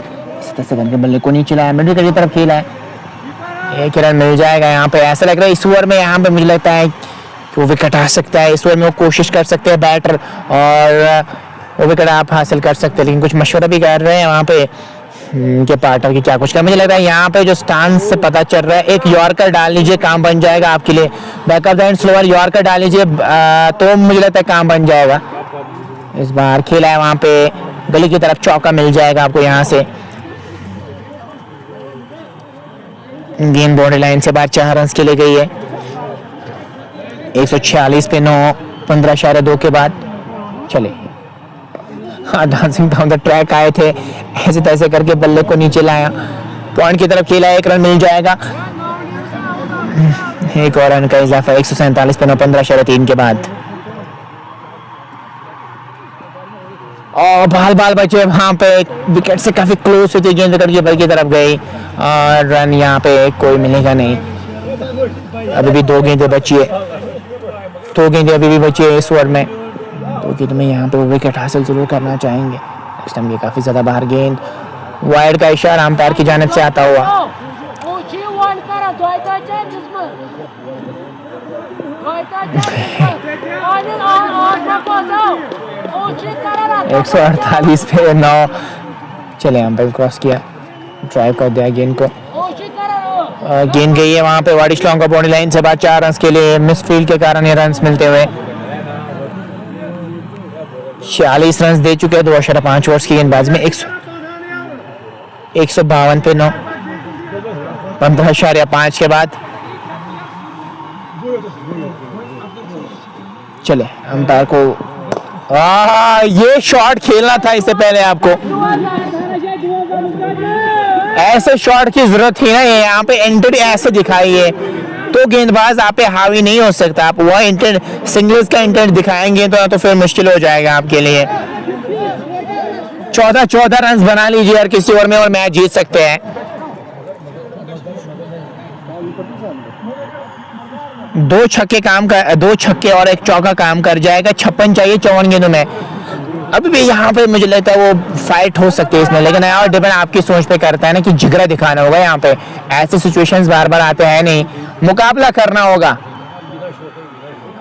इस तरह से करके बल्ले को नहीं चलाया, मिडिल की तरफ खेला है, एक रन मिल जाएगा। यहाँ पे ऐसा लग रहा है इस ओवर में, यहाँ पे मुझे लगता है कि वो विकेट आ सकता है। इस ओवर में वो कोशिश कर सकते हैं बैटर और वो विकेट आप हासिल कर सकते हैं, लेकिन कुछ मशवरा भी कर रहे हैं वहाँ पे के पार्टनर की क्या कुछ कर। मुझे लग रहा है यहाँ पे जो स्टांस से पता चल रहा है, एक यॉर्कर डाल लीजिए काम बन जाएगा आपके लिए। Back of the end slower yorker डाल लीजिए तो मुझे लगता है काम बन जाएगा। इस बार खेला है वहां पे गली की तरफ, चौका मिल जाएगा आपको यहाँ से। गेंद बाउंड्री लाइन से बाहर 4 रन के लिए गई है। 146 पे 9, 15.2 के बाद चले डांसिंग डाउन द ट्रैक आए थे, ऐसे तैसे करके बल्ले को नीचे लाया, पॉइंट की तरफ खेला, 1 रन मिल जाएगा। एक और रन का इजाफा 147 पे 9, 15.3 के बाद। और बाल बचे वहां पे, विकेट से काफी क्लोज हुई थी गेंद, करके बल की तरफ गई और रन यहाँ पे कोई मिलेगा नहीं। अभी भी 2 गेंदें बची है, 2 गेंदें अभी भी बची है इस ओवर में। 2 गेंद में यहाँ पे विकेट हासिल जरूर करना चाहेंगे। इस टाइम ये काफी ज्यादा बाहर गेंद, वाइड का इशारा अंपायर की जानिब से आता हुआ। 148 पे 9, चले अंपायर क्रॉस किया, ड्राइव कर दिया गेंद को, गेंद गई है वहां पे वाइड स्लॉन्ग का बाउंड्री लाइन से बाद 4 रन के लिए। मिस फील्ड के कारण ये रन मिलते हुए 46 रन दे चुके हैं 2.5 ओवर्स की गेंदबाजी में। 152 पे 9, 15.5 के बाद चले अंपायर को ये शॉट खेलना था इससे पहले आपको, ऐसे शॉट की जरूरत थी ना। ये यहाँ पे एंट्री ऐसे दिखाई है, तो गेंदबाज आप पे हावी नहीं हो सकता। आप वह इंटेंट सिंगल्स का इंटेंट दिखाएंगे तो फिर मुश्किल हो जाएगा आपके लिए। 14 रन बना लीजिए हर किसी ओवर में और मैच जीत सकते हैं। 2 छक्के और 1 चौका काम कर जाएगा। 56 चाहिए 54 गेंदों में। अभी भी यहाँ पे मुझे लगता है वो फाइट हो सकती है इसमें, लेकिन और डिपेंड आपकी सोच पे करता है ना कि जिगरा दिखाना होगा। यहाँ पे ऐसे सिचुएशंस बार बार आते हैं नहीं, मुकाबला करना होगा।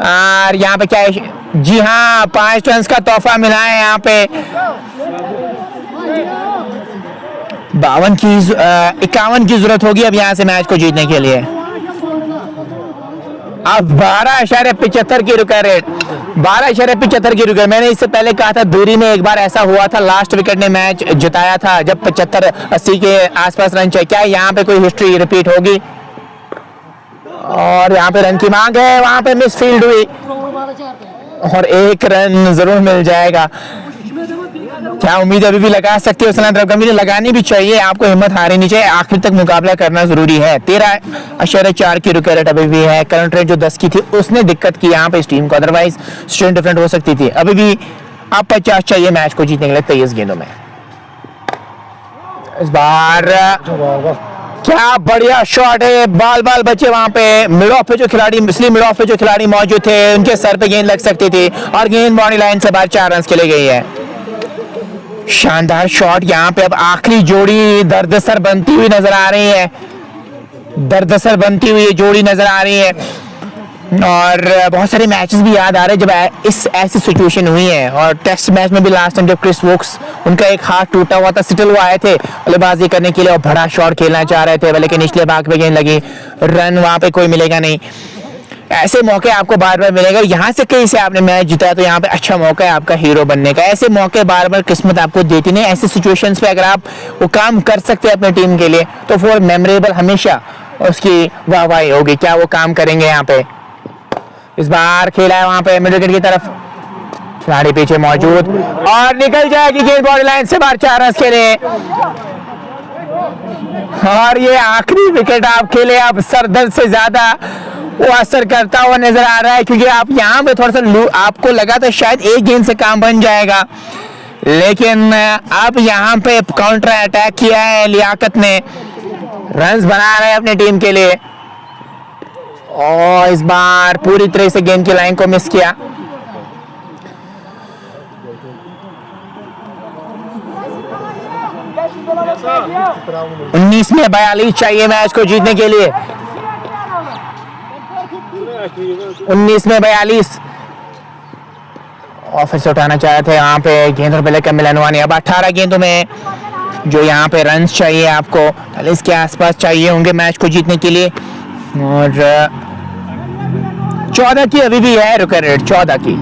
और यहाँ पे क्या है, जी हाँ 5 रन का तोहफा मिला है यहाँ पे। 51 की जरूरत होगी अब यहाँ से मैच को जीतने के लिए। अब 12.75 की रुका रेट, 12.75 की रुका। मैंने इससे पहले कहा था दूरी में एक बार ऐसा हुआ था, लास्ट विकेट ने मैच जिताया था जब 75-80 के आसपास रन चाहिए। क्या यहाँ पे कोई हिस्ट्री रिपीट होगी? और यहाँ पे रन की मांग है, वहां पे मिस फील्ड हुई और 1 रन जरूर मिल जाएगा। क्या उम्मीद अभी भी लगा सकते हो सलाम रकमी, लगानी भी चाहिए, आपको हिम्मत हारनी चाहिए, आखिर तक मुकाबला करना जरूरी है। 13.4 की रुक रेट अभी भी है। करंट रेट जो 10 की थी उसने दिक्कत की यहाँ पे इस टीम को, अदरवाइज स्ट्रेन डिफरेंट हो सकती थी। अभी भी अब 50 चाहिए मैच को जीतने के लिए 23 गेंदों में। इस बार क्या बढ़िया शॉट है, बाल बचे वहां पे। मिड ऑफ पे जो खिलाड़ी मौजूद थे उनके सर पे गेंद लग सकती थी और गेंद बाउंड्री लाइन से बाहर 4 रन के लिए गई है। शानदार शॉट यहाँ पे। अब आखिरी जोड़ी दर्दसर बनती हुई नजर आ रही है, जोड़ी नजर आ रही है। और बहुत सारे मैचेस भी याद आ रहे हैं जब ऐसी सिचुएशन हुई है। और टेस्ट मैच में भी लास्ट टाइम जब क्रिस वोक्स उनका एक हाथ टूटा हुआ था, सिटल वो आए थे बल्लेबाजी करने के लिए और बड़ा शॉट खेलना चाह रहे थे, लेकिन निचले भाग पे गेंद लगी, रन वहां पे कोई मिलेगा नहीं। ऐसे मौके आपको बार बार मिलेगा। यहाँ से कहीं से आपने मैच जीता तो यहाँ पे अच्छा मौका है आपका हीरो बनने का। ऐसे मौके बार बार किस्मत आपको देती नहीं। ऐसे सिचुएशंस पे अगर आप वो काम कर सकते हैं अपने टीम के लिए तो फॉर मेमोरेबल हमेशा उसकी वाहवाही होगी। क्या वो काम करेंगे यहाँ पे? इस बार खेला है वहां पे मिड विकेट की तरफ, खिलाड़ी पीछे मौजूद और निकल जाएगी गेंद बाउंड्री लाइन से बाहर 4 रन के लिए। और ये आखिरी विकेट आप खेले, अब सरदर्द से ज्यादा वो असर करता हुआ नजर आ रहा है, क्योंकि आप यहाँ पे थोड़ा सा आपको लगा था शायद एक गेंद से काम बन जाएगा, लेकिन अब यहाँ पे काउंटर अटैक किया है लियाकत ने, रन्स बना रहे हैं अपनी टीम के लिए। और इस बार पूरी तरह से गेंद की लाइन को मिस किया। उन्नीस में 42 चाहिए मैच को जीतने के लिए। 19 में 42 और फिर से उठाना चाहे थे यहाँ पे गेंदों पे लेकर मिलनवानी। अब 18 गेंदों में जो यहाँ पे रन्स चाहिए आपको 40 के आसपास चाहिए होंगे मैच को जीतने के लिए। और 14 की अभी भी है रुका रेट, 14 की।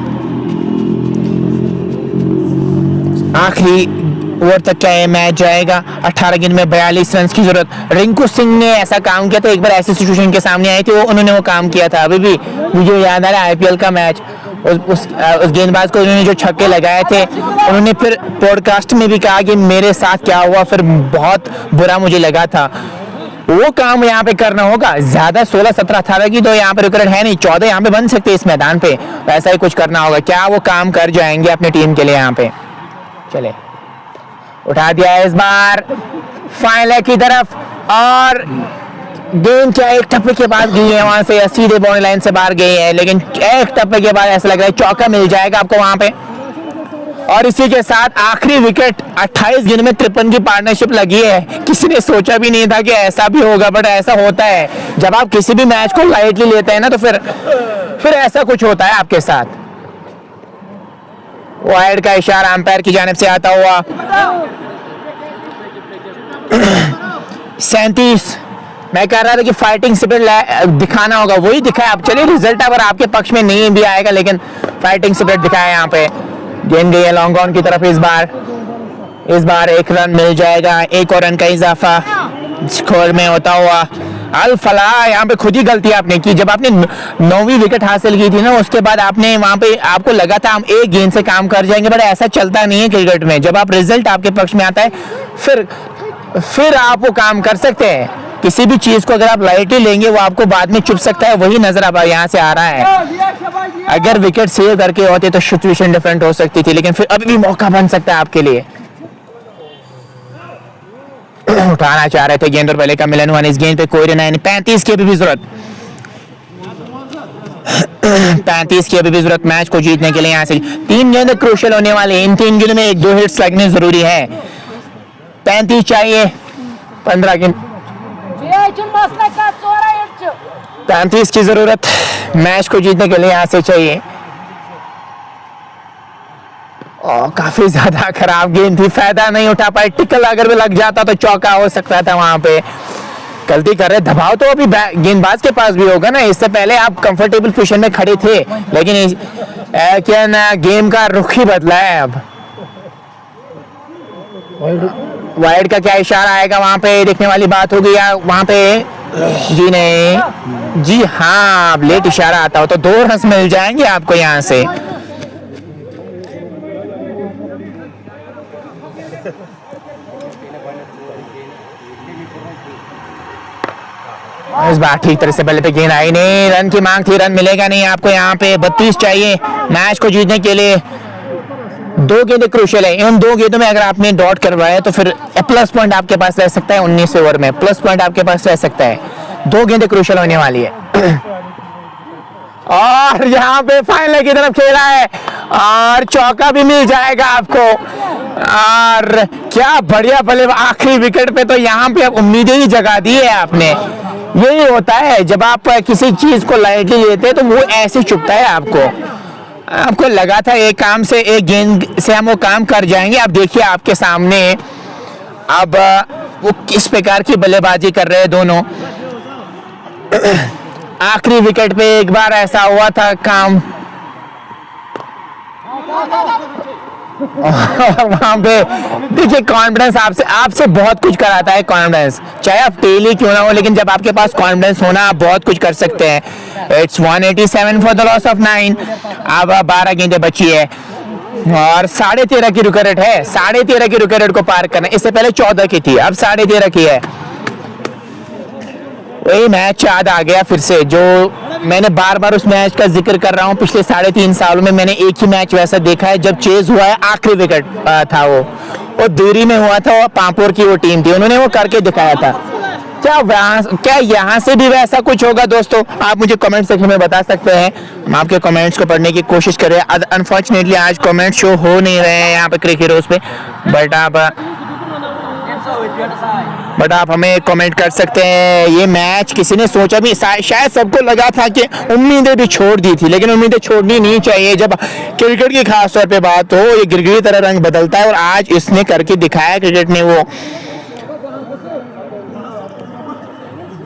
आखिरी ओवर तक क्या ये मैच जाएगा। 18 गेंद में 42 रन की जरूरत। रिंकू सिंह ने ऐसा काम किया था, एक बार ऐसी सिचुएशन के सामने आई थी, उन्होंने वो काम किया था। अभी भी मुझे याद आ रहा है आईपीएल का मैच, उस गेंदबाज को उन्होंने जो छक्के लगाए थे, उन्होंने फिर पॉडकास्ट में भी कहा कि मेरे साथ क्या हुआ, फिर बहुत बुरा मुझे लगा था। वो काम यहाँ पे करना होगा। ज्यादा 16, 17, 18 की तो यहाँ पे विकेट है नहीं, 14 यहाँ पे बन सकते हैं इस मैदान पे, वैसा ही कुछ करना होगा। क्या वो काम कर जाएंगे अपनी टीम के लिए? यहाँ पे चले उठा दिया है इस बार फाइनल की तरफ, और गेंद क्या एक टप्पे के बाद गई है वहां से, सीधे बाउंड्री लाइन से बाहर गई है, लेकिन एक टप्पे के बाद ऐसा लग रहा है चौका मिल जाएगा आपको वहां पे। और इसी के साथ आखिरी विकेट 28 गेंद में 53 की पार्टनरशिप लगी है। किसी ने सोचा भी नहीं था कि ऐसा भी होगा, बट ऐसा होता है जब आप किसी भी मैच को लाइटली लेते हैं ना, तो फिर ऐसा कुछ होता है आपके साथ। वाइड का इशारा अंपायर की जानिब से आता हुआ। 37 मैं कह रहा था कि फाइटिंग स्पिरिट दिखाना होगा, वही दिखाया। अब चलिए रिजल्ट अगर आपके पक्ष में नहीं भी आएगा, लेकिन फाइटिंग स्पिरिट दिखाया यहाँ पे। गेंद गई है लॉन्ग ऑन की तरफ। इस बार 1 रन मिल जाएगा, 1 और रन का इजाफा स्कोर में होता हुआ। अल फलाह यहाँ पे खुद ही गलती आपने की। जब आपने 9वीं विकेट हासिल की थी ना, उसके बाद आपने वहां पे आपको लगा था हम एक गेंद से काम कर जाएंगे, बट ऐसा चलता नहीं है क्रिकेट में। जब आप रिजल्ट आपके पक्ष में आता है फिर आप वो काम कर सकते हैं, किसी भी चीज को अगर आप लाइटली लेंगे वो आपको बाद में चुप सकता है, वही नजर अब यहाँ से आ रहा है। अगर विकेट सेव करके होते तो सिचुएशन डिफरेंट हो सकती थी, लेकिन फिर अभी भी मौका बन सकता है आपके लिए। उठाना चाह रहे थे गेंद और बल्ले का मिलन हुआ, इस गेंद पे कोई रन नहीं। 35 की अभी भी जरूरत 35 की अभी भी जरूरत मैच को जीतने के लिए। यहाँ से 3 गेंद क्रूशियल होने वाले, इन 3 गेंद में 1-2 हिट्स लगने जरूरी है। 35 चाहिए, 15 गेंद 35 की जरूरत मैच को जीतने के लिए यहाँ से चाहिए। काफी ज्यादा खराब गेंद थी, फायदा नहीं उठा पाए। टिकल अगर भी लग जाता तो चौका हो सकता था। वहां पे गलती कर रहे, दबाव तो अभी गेंदबाज के पास भी होगा ना। इससे पहले आप कंफर्टेबल पोजीशन में खड़े थे, लेकिन क्या ना गेम का रुख ही बदला है। अब वाइड का क्या इशारा आएगा वहां पे, देखने वाली बात होगी या वहां पे जी नहीं, जी हाँ, अब लेट इशारा आता हो तो 2 रन मिल जाएंगे आपको यहाँ से। इस बार ठीक तरह से पहले पे गेंद आई नहीं, रन की मांग थी, रन मिलेगा नहीं आपको यहाँ पे। 32 चाहिए मैच को जीतने के लिए। 2 गेंदें क्रूशियल है, इन 2 गेंदों में अगर आपने डॉट करवाया तो फिर प्लस पॉइंट आपके पास रह सकता है। 19 ओवर में प्लस पॉइंट आपके पास रह सकता है। 2 गेंदें क्रूशियल होने वाली है। और यहाँ पे फाइनल की तरफ खेला है और चौका भी मिल जाएगा आपको। और क्या बढ़िया बल्ले, आखिरी विकेट पे तो यहाँ पे अब उम्मीदें ही जगा दी है आपने। यही होता है जब आप किसी चीज को लाइटली लेते हैं तो वो ऐसे चुपता है आपको लगा था एक काम से, एक गेंद से हम वो काम कर जाएंगे। अब देखिए आपके सामने अब वो किस प्रकार की बल्लेबाजी कर रहे हैं दोनों। आखिरी विकेट पे एक बार ऐसा हुआ था काम, वहां पे देखिए कॉन्फिडेंस आपसे बहुत कुछ कराता है। कॉन्फिडेंस चाहे आप टेली क्यों ना हो, लेकिन जब आपके पास कॉन्फिडेंस होना आप बहुत कुछ कर सकते हैं। It's 187 for the loss of 9। अब 12 गेंदें बची है और 13.5 की रुक रेट है। 13.5 की रुक रेट को पार करना, इससे पहले 14 की थी, अब 13.5 की है। वही मैच याद आ गया फिर से, जो मैंने बार बार उस मैच का जिक्र कर रहा हूँ। पिछले 3.5 सालों में मैंने एक ही मैच वैसा देखा है जब चेज हुआ है। आखिरी विकेट था वो दूरी में हुआ था, वो पांपोर की वो टीम थी, उन्होंने वो करके दिखाया था। क्या यहाँ से भी वैसा कुछ होगा दोस्तों? आप मुझे कमेंट सेक्शन में बता सकते हैं, हम आपके कमेंट्स को पढ़ने की कोशिश कर रहे हैं। अनफॉर्चुनेटली आज कमेंट शो हो नहीं रहे हैं यहाँ पे क्रिक हीरोज पे, बट आप हमें कमेंट कर सकते हैं। ये मैच किसी ने सोचा भी, शायद सबको लगा था कि उम्मीदें भी छोड़ दी थी, लेकिन उम्मीदें छोड़नी नहीं चाहिए। जब क्रिकेट की खास तौर पे बात हो, ये गिरगिटी तरह रंग बदलता है और आज इसने करके दिखाया क्रिकेट ने वो।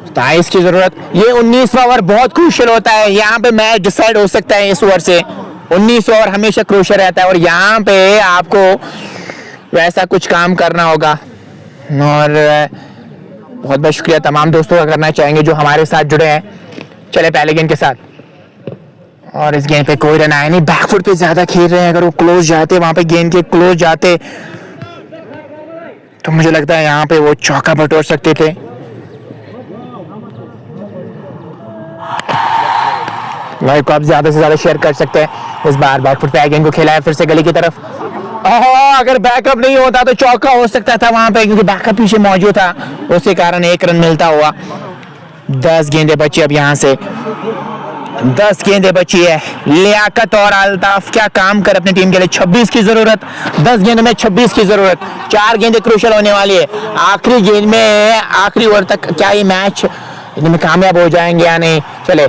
27 की जरूरत, ये 19वां ओवर बहुत क्रूशियल होता है। यहाँ पे मैच डिसाइड हो सकता है इस ओवर से। 19 ओवर हमेशा क्रूशियल रहता है और यहाँ पे आपको वैसा कुछ काम करना होगा। और बहुत बहुत शुक्रिया तमाम दोस्तों का करना चाहेंगे जो हमारे साथ जुड़े हैं। चले पहले गेंद के साथ, और इस गेंद पे कोई रन आया नहीं। बैकफुट पे ज्यादा खेल रहे हैं, अगर वो क्लोज जाते, वहां पे गेंद के क्लोज जाते तो मुझे लगता है यहाँ पे वो चौका बटोर सकते थे। लाइव को आप ज्यादा से ज्यादा शेयर कर सकते हैं। इस बार बैकफुट पे गेंद को खेला है फिर से गली की तरफ। अगर बैकअप नहीं होता तो चौका हो सकता था वहां पे, क्योंकि बैकअप पीछे मौजूद था, उसी कारण 1 रन मिलता हुआ। 10 गेंदें बची अब यहाँ से, 10 गेंदें बची है। लियाकत और अल्ताफ क्या काम कर अपनी टीम के लिए। 26 की जरूरत, 10 गेंद में 26 की जरूरत। 4 गेंदें क्रूशियल होने वाली है। आखिरी गेंद में, आखिरी ओवर तक क्या ये मैच इनमें कामयाब हो जाएंगे या नहीं। चले,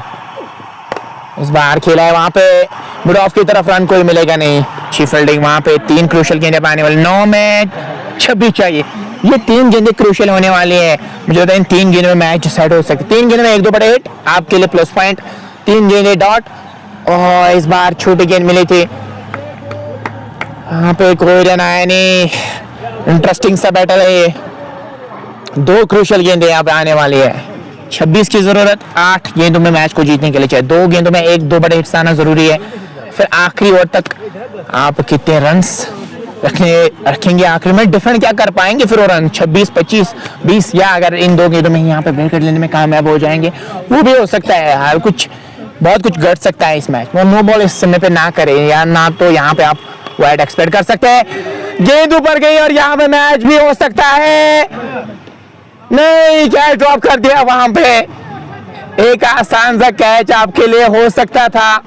इस बार खेला है वहां पे मिड ऑफ की तरफ, रन कोई मिलेगा नहीं। अच्छी फील्डिंग वहां पे। 3 क्रूशियल गेंदें पाने वाली, 9 में 26 चाहिए। ये 3 गेंदें क्रूशियल होने वाली है। मुझे लगता है इन 3 गेंदों में मैच डिसाइड हो सकती है। 3 गेंद में 1-2 बड़े हिट आपके लिए प्लस पॉइंट। 3 गेंदें डॉट, और इस बार छोटी गेंद मिली थी, यहाँ पे कोई रन आया नहीं। इंटरेस्टिंग सा बैटल है ये। 2 क्रूशियल गेंदें यहाँ पे आने वाली है। 26 की जरूरत, 8 गेंदों में मैच को जीतने के लिए चाहिए। 2 गेंदों में 1-2 बड़े हिट्स आना जरूरी है। फिर आखिरी ओवर तक आप कितने रन्स रखेंगे आखिर में, डिफेंड क्या कर पाएंगे फिर, और 26, 25, 20, या अगर इन 2 गेंदों में यहाँ पे विकेट लेने में कामयाब हो जाएंगे वो भी हो सकता है। हर कुछ बहुत कुछ घट सकता है इस मैच में। नो बॉल इस समय पे ना करें, या ना तो यहाँ पे आप वाइड एक्सपेक्ट कर सकते हैं। गेंद ऊपर गई और यहाँ पे मैच भी हो सकता है। नहीं, कैच ड्रॉप कर दिया वहां पे। एक आसान सा कैच आपके लिए हो सकता था,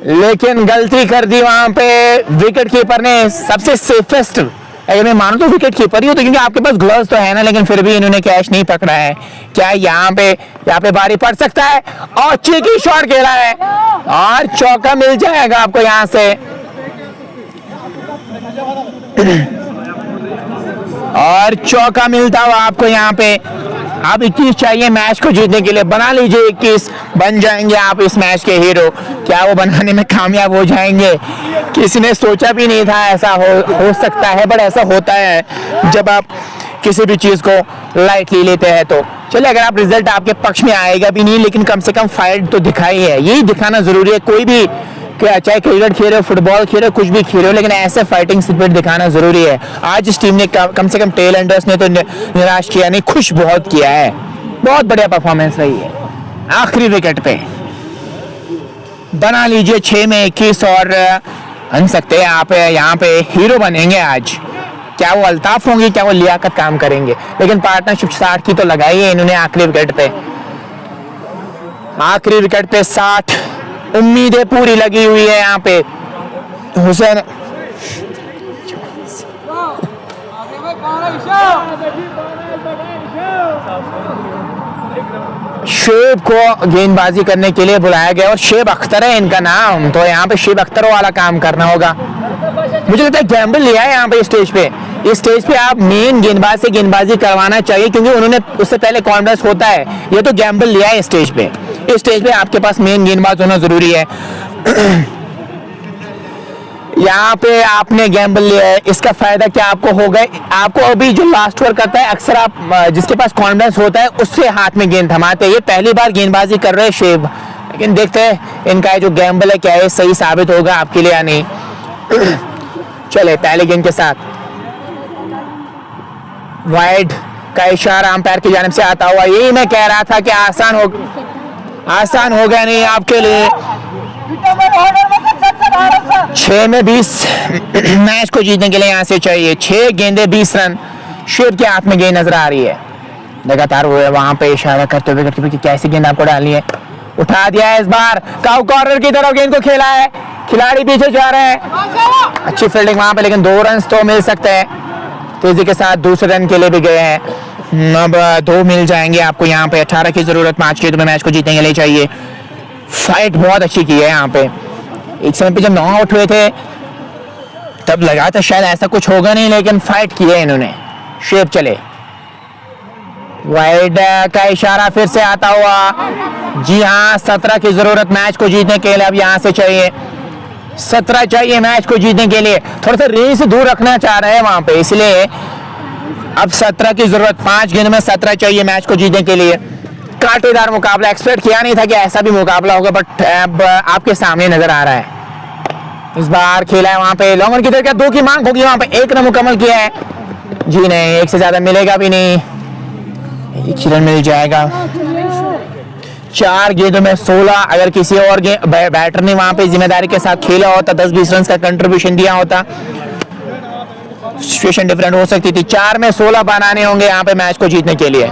लेकिन गलती कर दी वहां पे विकेट कीपर ने। सबसे सेफेस्ट अगर मैं मानूं तो विकेट कीपर ही होता, क्योंकि आपके पास ग्लव्स तो है ना, लेकिन फिर भी इन्होंने कैच नहीं पकड़ा है। क्या यहाँ पे बारी पड़ सकता है, और चीकी शॉट खेला है और चौका मिल जाएगा आपको यहां से। और चौका मिलता हुआ आपको यहाँ पे। आप 21 चाहिए मैच को जीतने के लिए, बना लीजिए 21, बन जाएंगे आप इस मैच के हीरो। क्या वो बनाने में कामयाब हो जाएंगे? किसी ने सोचा भी नहीं था ऐसा हो सकता है, बट ऐसा होता है जब आप किसी भी चीज को लाइटली लेते हैं। तो चलिए, अगर आप रिजल्ट आपके पक्ष में आएगा भी नहीं, लेकिन कम से कम फाइट तो दिखाई है, यही दिखाना जरूरी है। कोई भी चाहे क्रिकेट खेले, फुटबॉल खेले, कुछ भी खेले, लेकिन ऐसे फाइटिंग स्पिरिट दिखाना जरूरी है। आज इस टीम ने कम से कम टेल एंडर्स ने तो निराश किया नहीं, खुश बहुत किया है। बहुत बढ़िया परफॉर्मेंस रही है। आखिरी विकेट पे बना लीजिए 6 में 21, और बन सकते हैं आप यहाँ पे हीरो बनेंगे आज। क्या वो अल्ताफ होंगे, क्या वो लियाकत काम करेंगे, लेकिन पार्टनरशिप 60 की तो लगाई है इन्होंने आखिरी विकेट पे। आखिरी विकेट पे 60, उम्मीदें पूरी लगी हुई है यहाँ पे। हुसैन शेब को गेंदबाजी करने के लिए बुलाया गया, और शेब अख्तर है इनका नाम, तो यहाँ पे शेब अख्तरों वाला काम करना होगा। मुझे लगता है गैम्बल लिया है यहाँ पे स्टेज पे। इस स्टेज पे आप मेन गेंदबाज से गेंदबाजी करवाना चाहिए, क्योंकि उन्होंने उससे पहले कॉन्फ्रेंस होता है। ये तो गैम्बल लिया है स्टेज पे। इस स्टेज पे आपके पास मेन गेंदबाज होना जरूरी है। यहाँ पे आपने गैम्बल लिया है, इसका फायदा क्या आपको होगा? आपको अभी जो लास्ट ओवर करता है, अक्सर आप जिसके पास कॉन्फिडेंस होता है उससे हाथ में गेंद थमाते हैं। ये पहली बार गेंदबाजी कर रहे हैं शेब, लेकिन देखते हैं इनका जो गैम्बल है क्या है, सही साबित होगा आपके लिए या नहीं। चले, पहले गेंद के साथ वाइड का इशारा अंपायर की जानिब से आता हुआ। यही मैं कह रहा था कि आसान हो गया नहीं आपके लिए। 6 में 20 मैच को जीतने के लिए यहाँ से चाहिए। 6 गेंदे 20 रन शेर के हाथ में गेंद नजर आ रही है। लगातार वो वहां पे इशारा करते हुए कि कैसी गेंद आपको डालनी है। उठा दिया है इस बार, काउ कॉर्नर की तरफ गेंद को खेला है, खिलाड़ी पीछे जा रहे हैं। अच्छी फील्डिंग वहां पे, लेकिन 2 रन तो मिल सकते हैं। तेजी के साथ दूसरे रन के लिए भी गए हैं। अब 2 मिल जाएंगे आपको यहाँ पे। 18 की जरूरत 5 के, तो मैच को जीतने के लिए चाहिए। फाइट बहुत अच्छी की है यहाँ पे। एक समय पे जब 9 आउट हुए थे तब लगा था शायद ऐसा कुछ होगा नहीं, लेकिन फाइट की है इन्होंने। शेप चले, वाइड का इशारा फिर से आता हुआ। जी हाँ, 17 की जरूरत मैच को जीतने के लिए अब यहाँ से चाहिए। 17 चाहिए मैच को जीतने के लिए। थोड़ा सा रेंज से दूर रखना चाह रहे हैं वहां पे, इसलिए अब 17 की जरूरत। 5 गेंद में 17 चाहिए मैच को जीतने के लिए। कांटेदार मुकाबला, एक्सपेक्ट किया नहीं था कि ऐसा भी मुकाबला होगा, बट अब आपके सामने नजर आ रहा है। इस बार खेला है वहां पे लॉन्ग की तरफ, 2 की मांग होगी वहां पे। 1 रन मुकम्मल किया है। जी नहीं, 1 से ज्यादा मिलेगा भी नहीं, 1 रन मिल जाएगा। 4 गेंदों में 16। अगर किसी और बैटर ने वहां पे जिम्मेदारी के साथ खेला होता, 10-20 रन का कंट्रीब्यूशन दिया होता, सिचुएशन डिफरेंट हो सकती थी। 4 में 16 बनाने होंगे यहाँ पे मैच को जीतने के लिए।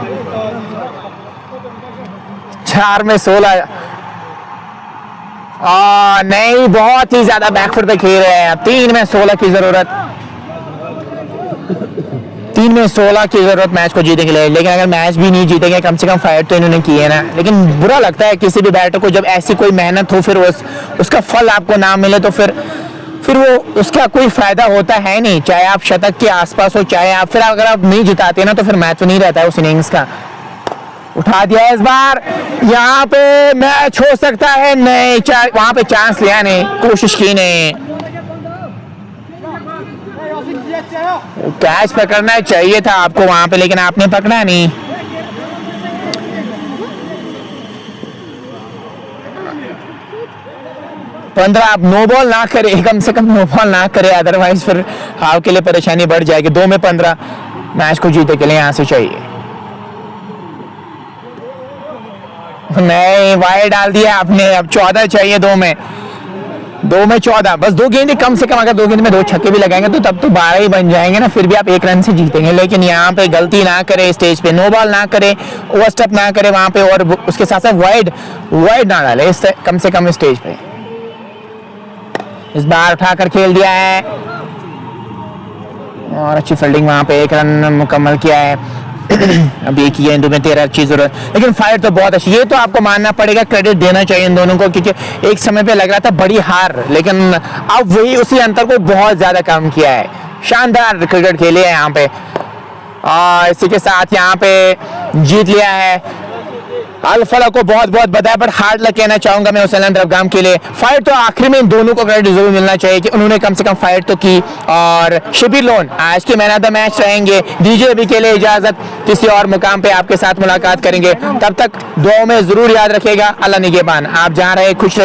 4 में 16 नहीं, बहुत ही ज्यादा बैकफुट पे खेल रहे हैं। 3 में 16 की जरूरत। 3 में 16 की जरूरत मैच को जीतने के लिए, लेकिन अगर मैच भी नहीं जीतेंगे, कम से कम फाइट तो इन्होंने की है ना। लेकिन बुरा लगता है किसी भी बैटर को जब ऐसी कोई मेहनत हो, फिर उसका फल आपको ना मिले, तो फिर वो उसका कोई फायदा होता है नहीं। चाहे आप शतक के आसपास हो, चाहे आप फिर अगर आप नहीं जिताते ना, तो फिर मैच तो नहीं रहता है उस इनिंग्स का। उठा दिया है इस बार, यहाँ पे मैच हो सकता है। नहीं, वहां पे चांस लिया नहीं, कोशिश की नहीं। कैच पकड़ना चाहिए था आपको वहां पे, लेकिन आपने पकड़ा नहीं। 15 आप नो बॉल ना करे, कम से कम नो बॉल ना करे, अदरवाइज फिर आपके लिए परेशानी बढ़ जाएगी। 2 में 15 मैच को जीतने के लिए यहाँ से चाहिए। नहीं, वाइड डाल दिया आपने, अब 14 चाहिए 2 में 14, बस 2 गेंद कम से कम। अगर 2 गेंद में 2 छक्के भी लगाएंगे तो तब तो 12 ही बन जाएंगे ना, फिर भी आप 1 रन से जीतेंगे। लेकिन यहाँ पे गलती ना करे, स्टेज पे नो बॉल ना करे, ओवर स्टेप ना करे वहां पे, और उसके साथ साथ वाइड ना डाले कम से कम स्टेज पे। इस बार उठाकर खेल दिया है और अच्छी फील्डिंग, वहां पे 1 रन मुकम्मल किया है। अब एक ही गेंदों में 13 अच्छी जरूरत, लेकिन फाइट तो बहुत अच्छी। ये तो आपको मानना पड़ेगा, क्रेडिट देना चाहिए इन दोनों को, क्योंकि एक समय पे लग रहा था बड़ी हार, लेकिन अब वही उसी अंतर को बहुत ज्यादा कम किया है। शानदार क्रिकेट खेले है यहाँ पे, और इसी के साथ यहाँ पे जीत लिया है। अल फला को बहुत बहुत बधाई, बट हार्ड लक कहना चाहूंगा मैं हुसैन रफगाम के लिए। फाइट तो आखिर में इन दोनों को क्रेडिट जरूर मिलना चाहिए कि उन्होंने कम से कम फाइट तो की। और शिबिर लोन आज के मैन ऑफ द मैच रहेंगे। दीजिए अभी के लिए इजाजत, किसी और मुकाम पे आपके साथ मुलाकात करेंगे, तब तक दुआओं में जरूर याद रखिएगा। अल्लाह निगहबान। आप जहाँ रहे खुश रहिए।